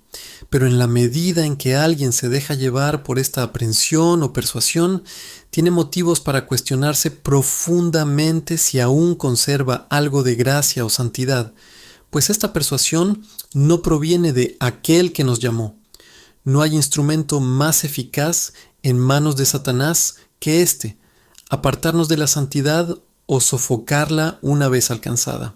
Pero en la medida en que alguien se deja llevar por esta aprensión o persuasión, tiene motivos para cuestionarse profundamente si aún conserva algo de gracia o santidad, pues esta persuasión no proviene de aquel que nos llamó. No hay instrumento más eficaz en manos de Satanás que este, apartarnos de la santidad o sofocarla una vez alcanzada.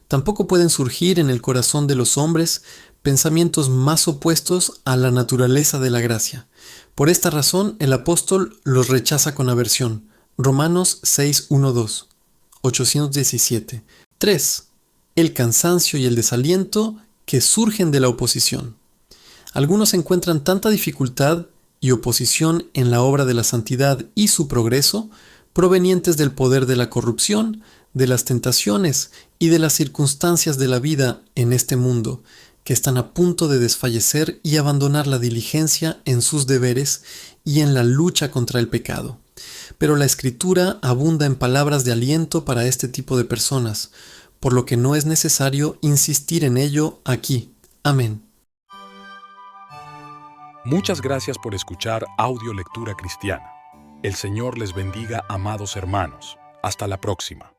Tampoco pueden surgir en el corazón de los hombres pensamientos más opuestos a la naturaleza de la gracia. Por esta razón, el apóstol los rechaza con aversión. Romanos 6, 1, 2, 817. 3. El cansancio y el desaliento que surgen de la oposición. Algunos encuentran tanta dificultad y oposición en la obra de la santidad y su progreso, provenientes del poder de la corrupción, de las tentaciones y de las circunstancias de la vida en este mundo, que están a punto de desfallecer y abandonar la diligencia en sus deberes y en la lucha contra el pecado. Pero la Escritura abunda en palabras de aliento para este tipo de personas, por lo que no es necesario insistir en ello aquí. Amén. Muchas gracias por escuchar Audio Lectura Cristiana. El Señor les bendiga, amados hermanos. Hasta la próxima.